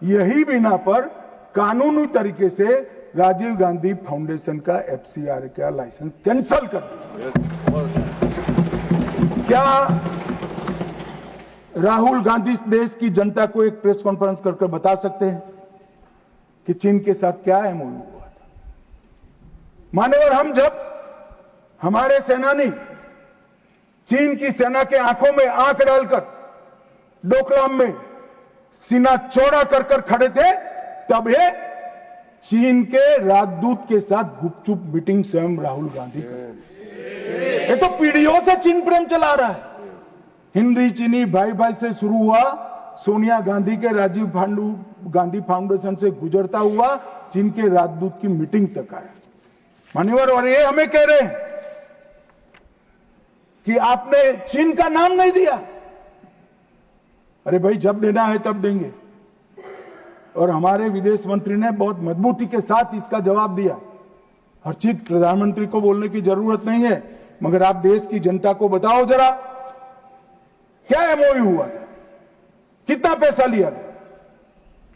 यही बिना पर कानूनी तरीके से राजीव गांधी फाउंडेशन का एफसीआरए का लाइसेंस कैंसिल कर दिया। क्या राहुल गांधी देश की जनता को एक प्रेस कॉन्फ्रेंस करके बता सकते हैं कि चीन के साथ क्या एमओयू हुआ था? मान्यवर, हम जब हमारे सेनानी चीन की सेना के आंखों में आंख डालकर डोकलाम में सीना चौड़ा कर खड़े थे, तब ये चीन के राजदूत के साथ गुपचुप मीटिंग स्वयं राहुल गांधी करते। ये तो पीढ़ियों से चीन प्रेम चला रहा है। हिंदी चीनी भाई भाई से शुरू हुआ, सोनिया गांधी के राजीव गांधी फाउंडेशन से गुजरता हुआ चीन के राजदूत की मीटिंग तक आया। मान्यवर, और ये हमें कह रहे हैं कि आपने चीन का नाम नहीं दिया। अरे भाई, जब देना है तब देंगे। और हमारे विदेश मंत्री ने बहुत मजबूती के साथ इसका जवाब दिया। हर चीज प्रधानमंत्री को बोलने की जरूरत नहीं है, मगर आप देश की जनता को बताओ जरा, क्या एमओयू हुआ था, कितना पैसा लिया गया,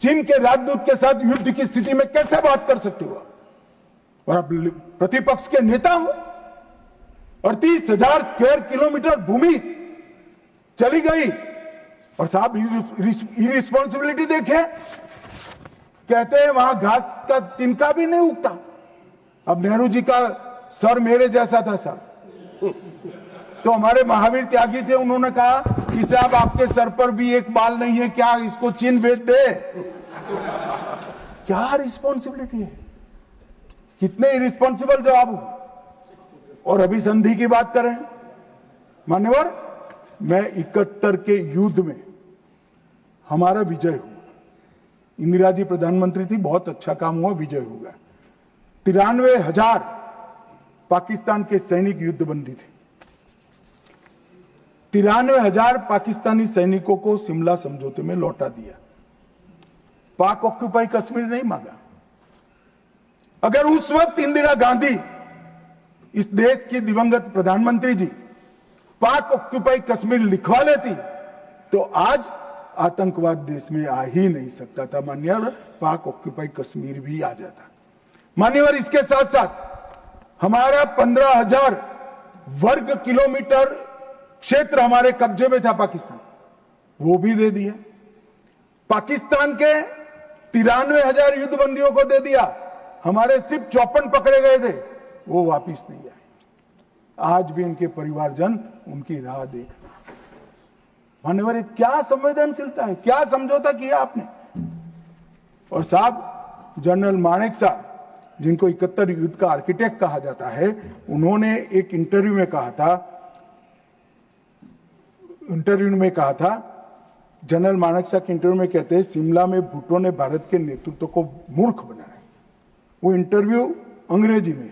चीन के राजदूत के साथ युद्ध की स्थिति में कैसे बात कर सकते हो? और आप प्रतिपक्ष के नेता हो, 38,000 स्क्वायर किलोमीटर भूमि चली गई, और साहब इरिस्पॉन्सिबिलिटी देखे, कहते हैं वहां घास का तिनका भी नहीं उगता। अब नेहरू जी का सर मेरे जैसा था साहब, तो हमारे महावीर त्यागी थे, उन्होंने कहा कि साहब आपके सर पर भी एक बाल नहीं है क्या, इसको चीन बेच दे। क्या रिस्पॉन्सिबिलिटी है, कितने इरिस्पॉन्सिबल जवाब हो। और अभी संधि की बात करें मान्यवर, मैं 71 के युद्ध में हमारा विजय हुआ, इंदिरा जी प्रधानमंत्री थी, बहुत अच्छा काम हुआ, विजय हुआ। 93,000 पाकिस्तान के सैनिक युद्धबंदी थे। 93,000 पाकिस्तानी सैनिकों को शिमला समझौते में लौटा दिया। पाक ऑक्यूपाई कश्मीर नहीं मांगा। अगर उस वक्त इंदिरा गांधी, इस देश की दिवंगत प्रधानमंत्री जी, पाक ऑक्यूपाई कश्मीर लिखवा लेती, तो आज आतंकवाद देश में आ ही नहीं सकता था। मान्यवर, पाक ऑक्यूपाई कश्मीर भी आ जाता। मान्यवर, इसके साथ साथ हमारा 15,000 वर्ग किलोमीटर क्षेत्र हमारे कब्जे में था पाकिस्तान, वो भी दे दिया। पाकिस्तान के 93,000 युद्धबंदियों को दे दिया, हमारे सिर्फ 54 पकड़े गए थे, वो वापिस नहीं आए। आज भी इनके परिवारजन उनकी राह देख। मान्यवर, क्या संवेदनशीलता है, क्या समझौता किया आपने। और साहब, जनरल मानेकशॉ, जिनको 71 युद्ध का आर्किटेक्ट कहा जाता है, उन्होंने एक इंटरव्यू में कहा था, जनरल मानेकशॉ के इंटरव्यू में कहते हैं, शिमला में भुट्टो ने भारत के नेतृत्व को मूर्ख बनाया। वो इंटरव्यू अंग्रेजी में,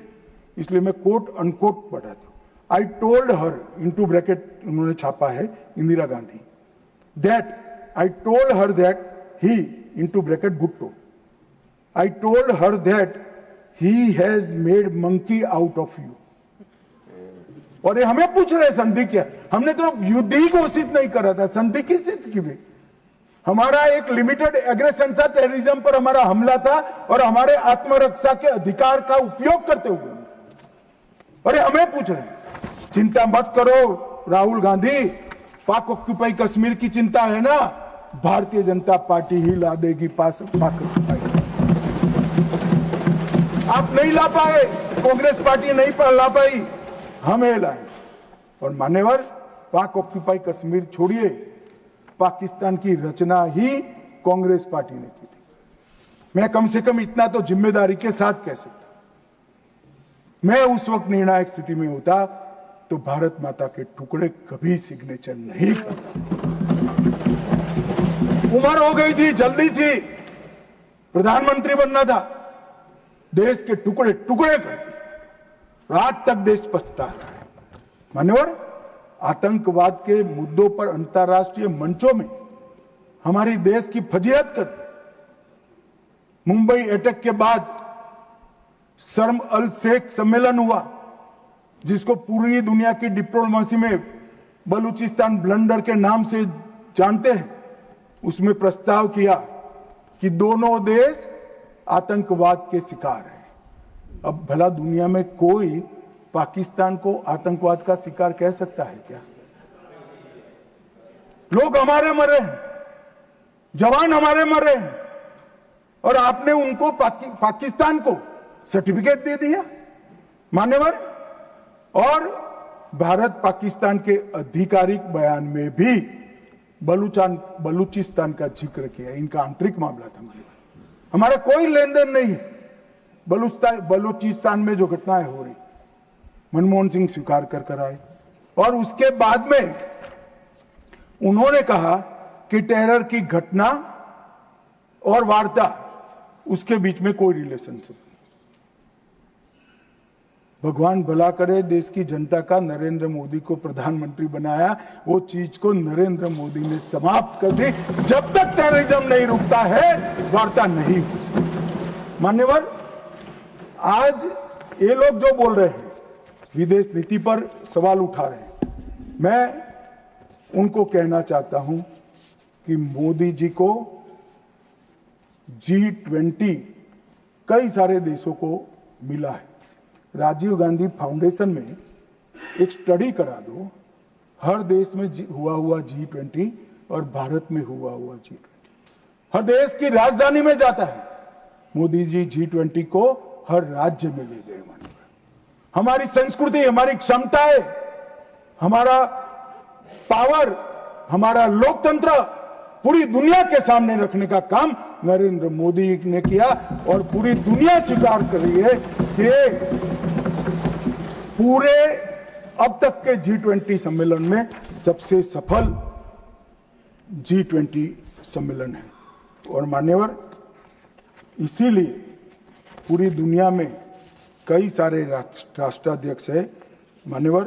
इसलिए मैं कोट अनकोट पढ़ा था। I told her, into bracket उन्होंने छापा है Indira Gandhi, that I told her that he, into bracket Bhutto, I told her that he has made monkey out of you. और ये हमें पूछ रहे संधि क्या, हमने तो युद्ध ही घोषित नहीं करा था, संधि किस चीज की भी। हमारा एक लिमिटेड एग्रेशन था, टेररिज्म पर हमारा हमला था, और हमारे आत्मरक्षा के अधिकार का उपयोग करते हुए, और हमें पूछ रहे हैं। चिंता मत करो राहुल गांधी, पाक ऑक्यूपाई कश्मीर की चिंता है ना, भारतीय जनता पार्टी ही ला देगी पाक ऑक्यूपाई। आप नहीं ला पाए, कांग्रेस पार्टी नहीं ला पाई, हमें लाए। और मान्यवर, पाक ऑक्यूपाई कश्मीर छोड़िए, पाकिस्तान की रचना ही कांग्रेस पार्टी ने की थी। मैं कम से कम इतना तो जिम्मेदारी के साथ कह सकता, मैं उस वक्त निर्णायक स्थिति में होता तो भारत माता के टुकड़े कभी सिग्नेचर नहीं करता। उम्र हो गई थी, जल्दी थी, प्रधानमंत्री बनना था, देश के टुकड़े टुकड़े कर दिए, आज तक देश पछता रहा है। मान्यवर, आतंकवाद के मुद्दों पर अंतर्राष्ट्रीय मंचों में हमारी देश की फजीहत कर, मुंबई अटैक के बाद शर्म अल शेख सम्मेलन हुआ, जिसको पूरी दुनिया की डिप्लोमेसी में बलूचिस्तान ब्लंडर के नाम से जानते हैं। उसमें प्रस्ताव किया कि दोनों देश आतंकवाद के शिकार हैं। अब भला दुनिया में कोई पाकिस्तान को आतंकवाद का शिकार कह सकता है क्या? लोग हमारे मरे हैं, जवान हमारे मरे हैं, और आपने उनको पाकिस्तान को सर्टिफिकेट दे दिया। मान्यवर, और भारत पाकिस्तान के आधिकारिक बयान में भी बलूचिस्तान का जिक्र किया। इनका आंतरिक मामला था, हमारा कोई लेन देन नहीं है। बलूचिस्तान में जो घटनाएं हो रही, मनमोहन सिंह स्वीकार कर आए, और उसके बाद में उन्होंने कहा कि टेरर की घटना और वार्ता, उसके बीच में कोई रिलेशनशिप नहीं। भगवान भला करे, देश की जनता का नरेंद्र मोदी को प्रधानमंत्री बनाया, वो चीज को नरेंद्र मोदी ने समाप्त कर दी। जब तक टेररिज्म नहीं रुकता है, वार्ता नहीं हो सकती। मान्यवर, आज ये लोग जो बोल रहे हैं, विदेश नीति पर सवाल उठा रहे हैं, मैं उनको कहना चाहता हूं कि मोदी जी को G20 कई सारे देशों को मिला है। राजीव गांधी फाउंडेशन में एक स्टडी करा दो, हर देश में हुआ G20 और भारत में हुआ G20। हर देश की राजधानी में जाता है। मोदी जी G20 को हर राज्य में ले गए। हमारी संस्कृति, हमारी क्षमताएं, हमारा पावर, हमारा लोकतंत्र पूरी दुनिया के सामने रखने का काम नरेंद्र मोदी ने किया और पूरी दुनिया स्वीकार कर रही है कि पूरे अब तक के G20 सम्मेलन में सबसे सफल G20 सम्मेलन है। और मान्यवर, इसीलिए पूरी दुनिया में कई सारे राष्ट्राध्यक्ष है। मान्यवर,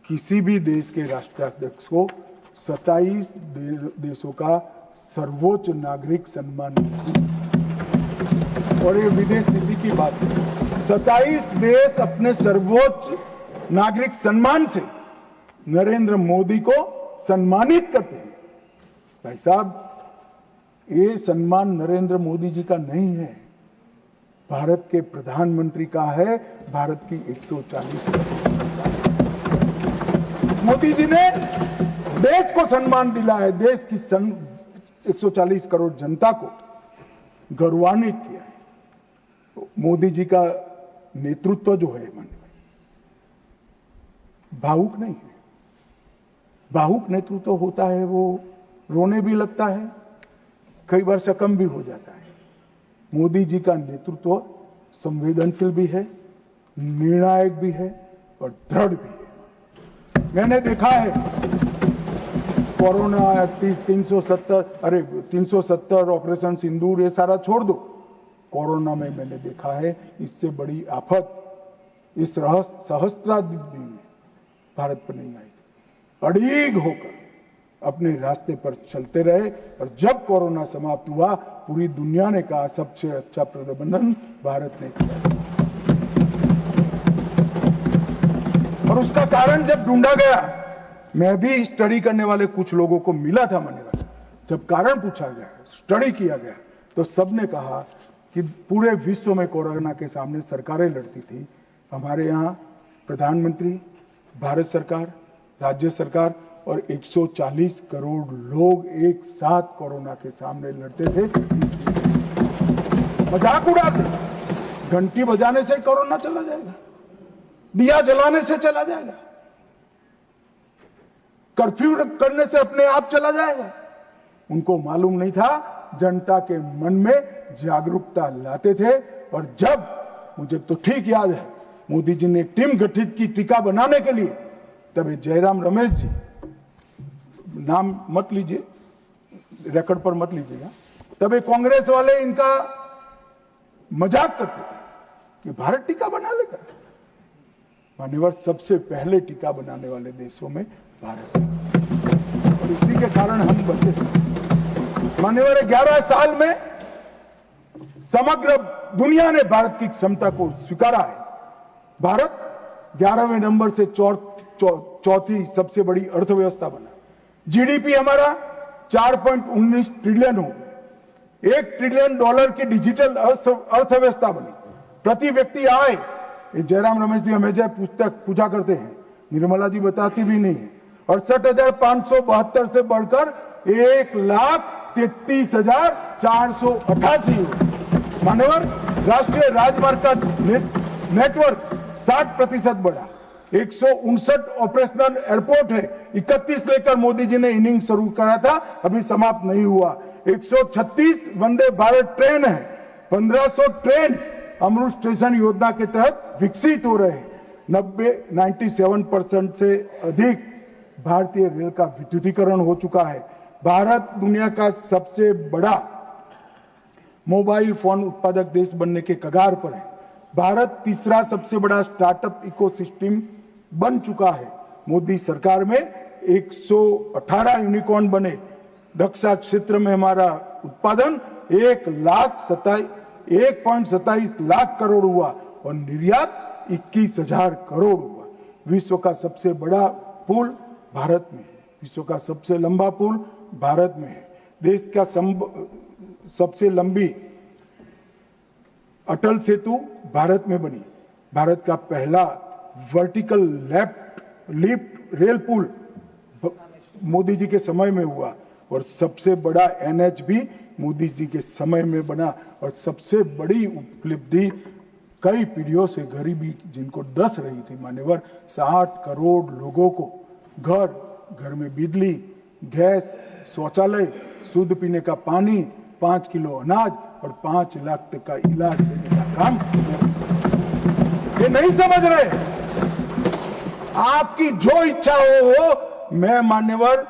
किसी भी देश के राष्ट्राध्यक्ष को 27 देशों का सर्वोच्च नागरिक सम्मान मिला। और ये विदेश नीति की बात है। 27 देश अपने सर्वोच्च नागरिक सम्मान से नरेंद्र मोदी को सम्मानित करते हैं। भाई साहब, ये सम्मान नरेंद्र मोदी जी का नहीं है, भारत के प्रधानमंत्री का है, भारत की 140 मोदी जी ने देश को सम्मान दिला है, देश की 140 करोड़ जनता को गौरवान्वित किया है। तो मोदी जी का नेतृत्व जो है, भावुक नहीं है। भावुक नेतृत्व होता है, वो रोने भी लगता है, कई बार शकम भी हो जाता है। मोदी जी का नेतृत्व संवेदनशील भी है, निर्णायक भी है और दृढ़ भी है। मैंने देखा है कोरोना 370 ऑपरेशन सिंदूर, ये सारा छोड़ दो। कोरोना में मैंने देखा है इससे बड़ी आफत इस सहस्त्राब्दी में भारत पर नहीं आई। अड़ीग होकर अपने रास्ते पर चलते रहे और जब कोरोना समाप्त हुआ, पूरी दुनिया ने कहा सबसे अच्छा प्रबंधन भारत ने किया। और उसका कारण जब ढूंढा गया, मैं भी स्टडी करने वाले कुछ लोगों को मिला था मान्यवर, जब कारण पूछा गया, स्टडी किया गया, तो सबने कहा कि पूरे विश्व में कोरोना के सामने सरकारें लड़ती थी, हमारे यहाँ प्रधानमंत्री, भारत सरकार, राज्य सरकार और 140 करोड़ लोग एक साथ कोरोना के सामने लड़ते थे। मजाक उड़ाते, घंटी बजाने से कोरोना चला जाएगा, दिया जलाने से चला जाएगा, कर्फ्यू करने से अपने आप चला जाएगा। उनको मालूम नहीं था, जनता के मन में जागरूकता लाते थे। और जब, मुझे तो ठीक याद है, मोदी जी ने टीम गठित की टीका बनाने के लिए, तब जयराम रमेश जी, नाम मत लीजिए, रिकॉर्ड पर मत लीजिएगा, तब कांग्रेस वाले इनका मजाक करते थे कि भारत टीका बना लेगा। मान्यवर, सबसे पहले टीका बनाने वाले देशों में भारत है और इसी के कारण हम बचे थे। मान्यवर, 11 साल में समग्र दुनिया ने भारत की क्षमता को स्वीकारा है। भारत 11वें नंबर से चौथी सबसे बड़ी अर्थव्यवस्था बना। जीडीपी हमारा 4.19 ट्रिलियन हो, $1 ट्रिलियन की डिजिटल अर्थव्यवस्था बनी। प्रति व्यक्ति आय, जयराम रमेश जी हमेशा पुस्तक पूछा करते हैं, निर्मला जी बताती भी नहीं है, 68,572 से बढ़कर 1,33,488 हो। मान्यवर, राष्ट्रीय राजमार्ग का नेटवर्क 60% बढ़ा, 159 ऑपरेशनल एयरपोर्ट है, 31 लेकर मोदी जी ने इनिंग शुरू करा था, अभी समाप्त नहीं हुआ। 136 वंदे भारत ट्रेन है, 1500 ट्रेन अमृत स्टेशन योजना के तहत विकसित हो रहे हैं। 97% से अधिक भारतीय रेल का विद्युतीकरण हो चुका है। भारत दुनिया का सबसे बड़ा मोबाइल फोन उत्पादक देश बनने के कगार पर है। भारत तीसरा सबसे बड़ा स्टार्टअप इकोसिस्टम बन चुका है। मोदी सरकार में 118 यूनिकॉर्न बने। रक्षा क्षेत्र में हमारा उत्पादन 1.27 लाख करोड़ हुआ और निर्यात 21,000 करोड़ हुआ। विश्व का सबसे बड़ा पुल भारत में है। विश्व का सबसे लंबा पुल भारत में है। देश का सबसे लंबी अटल सेतु भारत में बनी। भारत का पहला वर्टिकल लिफ्ट रेल पुल मोदी जी के समय में हुआ और सबसे बड़ा एनएच भी मोदी जी के समय में बना। और सबसे बड़ी उपलब्धि कई पीढ़ियों से गरीबी जिनको दस रही थी मान्यवर, 60 करोड़ लोगों को घर में बिजली, गैस, शौचालय, शुद्ध पीने का पानी, 5 किलो अनाज और 5 लाख तक का इलाज देने का काम। ये नहीं समझ रहे। आपकी जो इच्छा हो मैं मान्यवर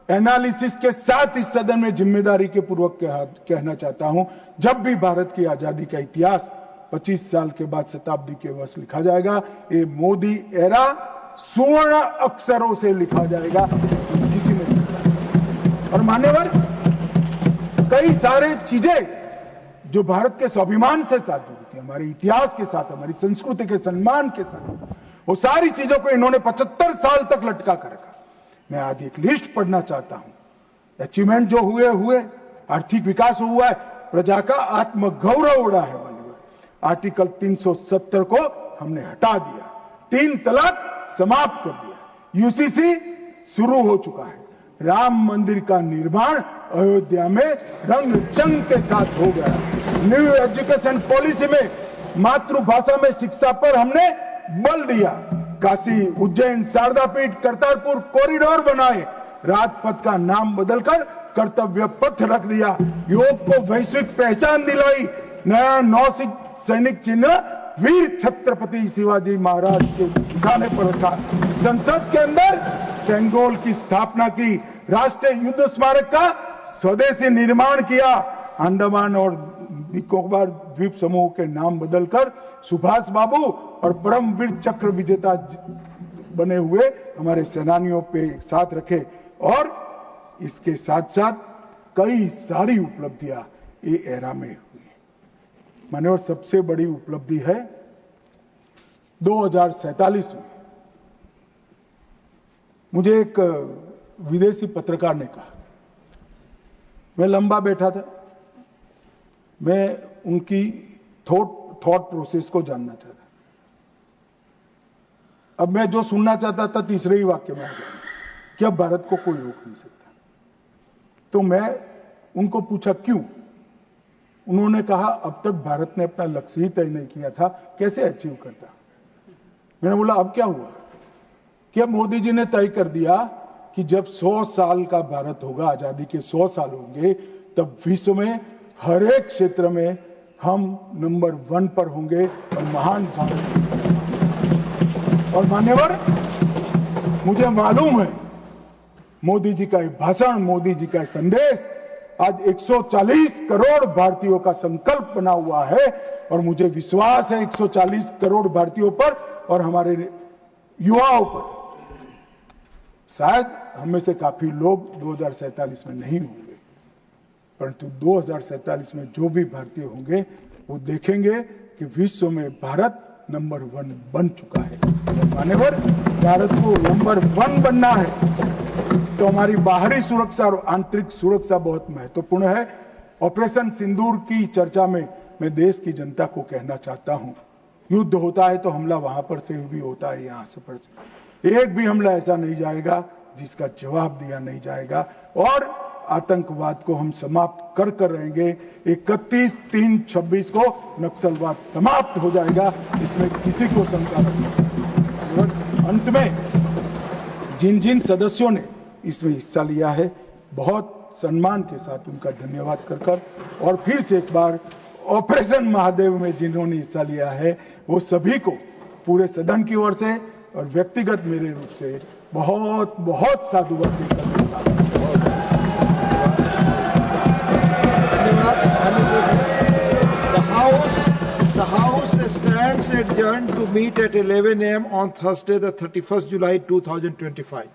एनालिसिस के साथ इस सदन में जिम्मेदारी के पूर्वक कहना चाहता हूं, जब भी भारत की आजादी का इतिहास 25 साल के बाद शताब्दी के वर्ष लिखा जाएगा, ये मोदी एरा स्वर्ण अक्षरों से लिखा जाएगा, किसी में से। और मान्यवर कई सारे चीजें जो भारत के स्वाभिमान से साथ जुड़ी थी, हमारे इतिहास के साथ, हमारी संस्कृति के सम्मान के साथ, वो सारी चीजों को इन्होंने 75 साल तक लटका कर रखा। मैं आज एक लिस्ट पढ़ना चाहता हूं। अचीवमेंट जो हुए, आर्थिक विकास हुआ है, प्रजा का आत्मगौरव उड़ा है। आर्टिकल 370 को हमने हटा दिया, 3 तलाक समाप्त कर दिया, यूसीसी शुरू हो चुका है, राम मंदिर का निर्माण अयोध्या में रंग चंग के साथ हो गया। न्यू एजुकेशन पॉलिसी में मातृभाषा में शिक्षा पर हमने बल दिया। काशी, उज्जैन, शारदा पीठ, करतारपुर कॉरिडोर बनाए, राजपथ का नाम बदलकर कर्तव्य पथ रख दिया, योग को वैश्विक पहचान दिलाई, नया सैनिक चिन्ह वीर छत्रपति शिवाजी महाराज के निशाने पर रखा, संसद के अंदर सेंगोल की स्थापना की, राष्ट्रीय युद्ध स्मारक का स्वदेशी निर्माण किया, अंडमान और निकोबार द्वीप समूह के नाम बदलकर सुभाष बाबू और परमवीर चक्र विजेता बने हुए हमारे सेनानियों पे एक साथ रखे। और इसके साथ साथ कई सारी उपलब्धियां ये एरा में हुई। मान्यवर सबसे बड़ी उपलब्धि है 2047 में मुझे एक विदेशी पत्रकार ने कहा, मैं लंबा बैठा था, मैं उनकी थॉट प्रोसेस को जानना चाहता। अब मैं जो सुनना चाहता था तीसरे ही वाक्य में आ गया कि अब भारत को कोई रोक नहीं सकता। तो मैं उनको पूछा क्यों? उन्होंने कहा अब तक भारत ने अपना लक्ष्य ही तय नहीं किया था, कैसे अचीव करता। मैंने बोला अब क्या हुआ? कि अब मोदी जी ने तय कर दिया कि जब 100 साल का भारत होगा, आजादी के 100 साल होंगे, तब विश्व में हर एक क्षेत्र में हम नंबर 1 पर होंगे और महान भारत। और मान्यवर मुझे मालूम है मोदी जी का भाषण, मोदी जी का संदेश आज 140 करोड़ भारतीयों का संकल्प बना हुआ है और मुझे विश्वास है 140 करोड़ भारतीयों पर और हमारे युवाओं पर। शायद हम में से काफी लोग 2047 में नहीं होंगे, परंतु 2047 में जो भी भारतीय होंगे वो देखेंगे कि विश्व में भारत नंबर 1 बन चुका है। मान्यवर भारत को नंबर 1 बनना है तो हमारी बाहरी सुरक्षा और आंतरिक सुरक्षा बहुत महत्वपूर्ण है। ऑपरेशन सिंदूर की चर्चा में मैं देश की जनता को कहना चाहता हूं, युद्ध होता है तो हमला वहां पर से भी होता है, यहां से पर से एक भी हमला ऐसा नहीं जाएगा जिसका जवाब दिया नहीं जाएगा और आतंकवाद को हम समाप्त कर कर रहेंगे। 31/3/26 को नक्सलवाद समाप्त हो जाएगा, इसमें किसी को शंका नहीं। अंत में जिन जिन सदस्यों ने इसमें हिस्सा लिया है, बहुत सम्मान के साथ उनका धन्यवाद कर और फिर से एक बार ऑपरेशन महादेव में जिन्होंने हिस्सा लिया है वो सभी को पूरे सदन की ओर से और व्यक्तिगत मेरे रूप से बहुत बहुत साधुवाद देता हूं। धन्यवाद। stands adjourned to meet at 11 a.m. on Thursday, the 31st July 2025.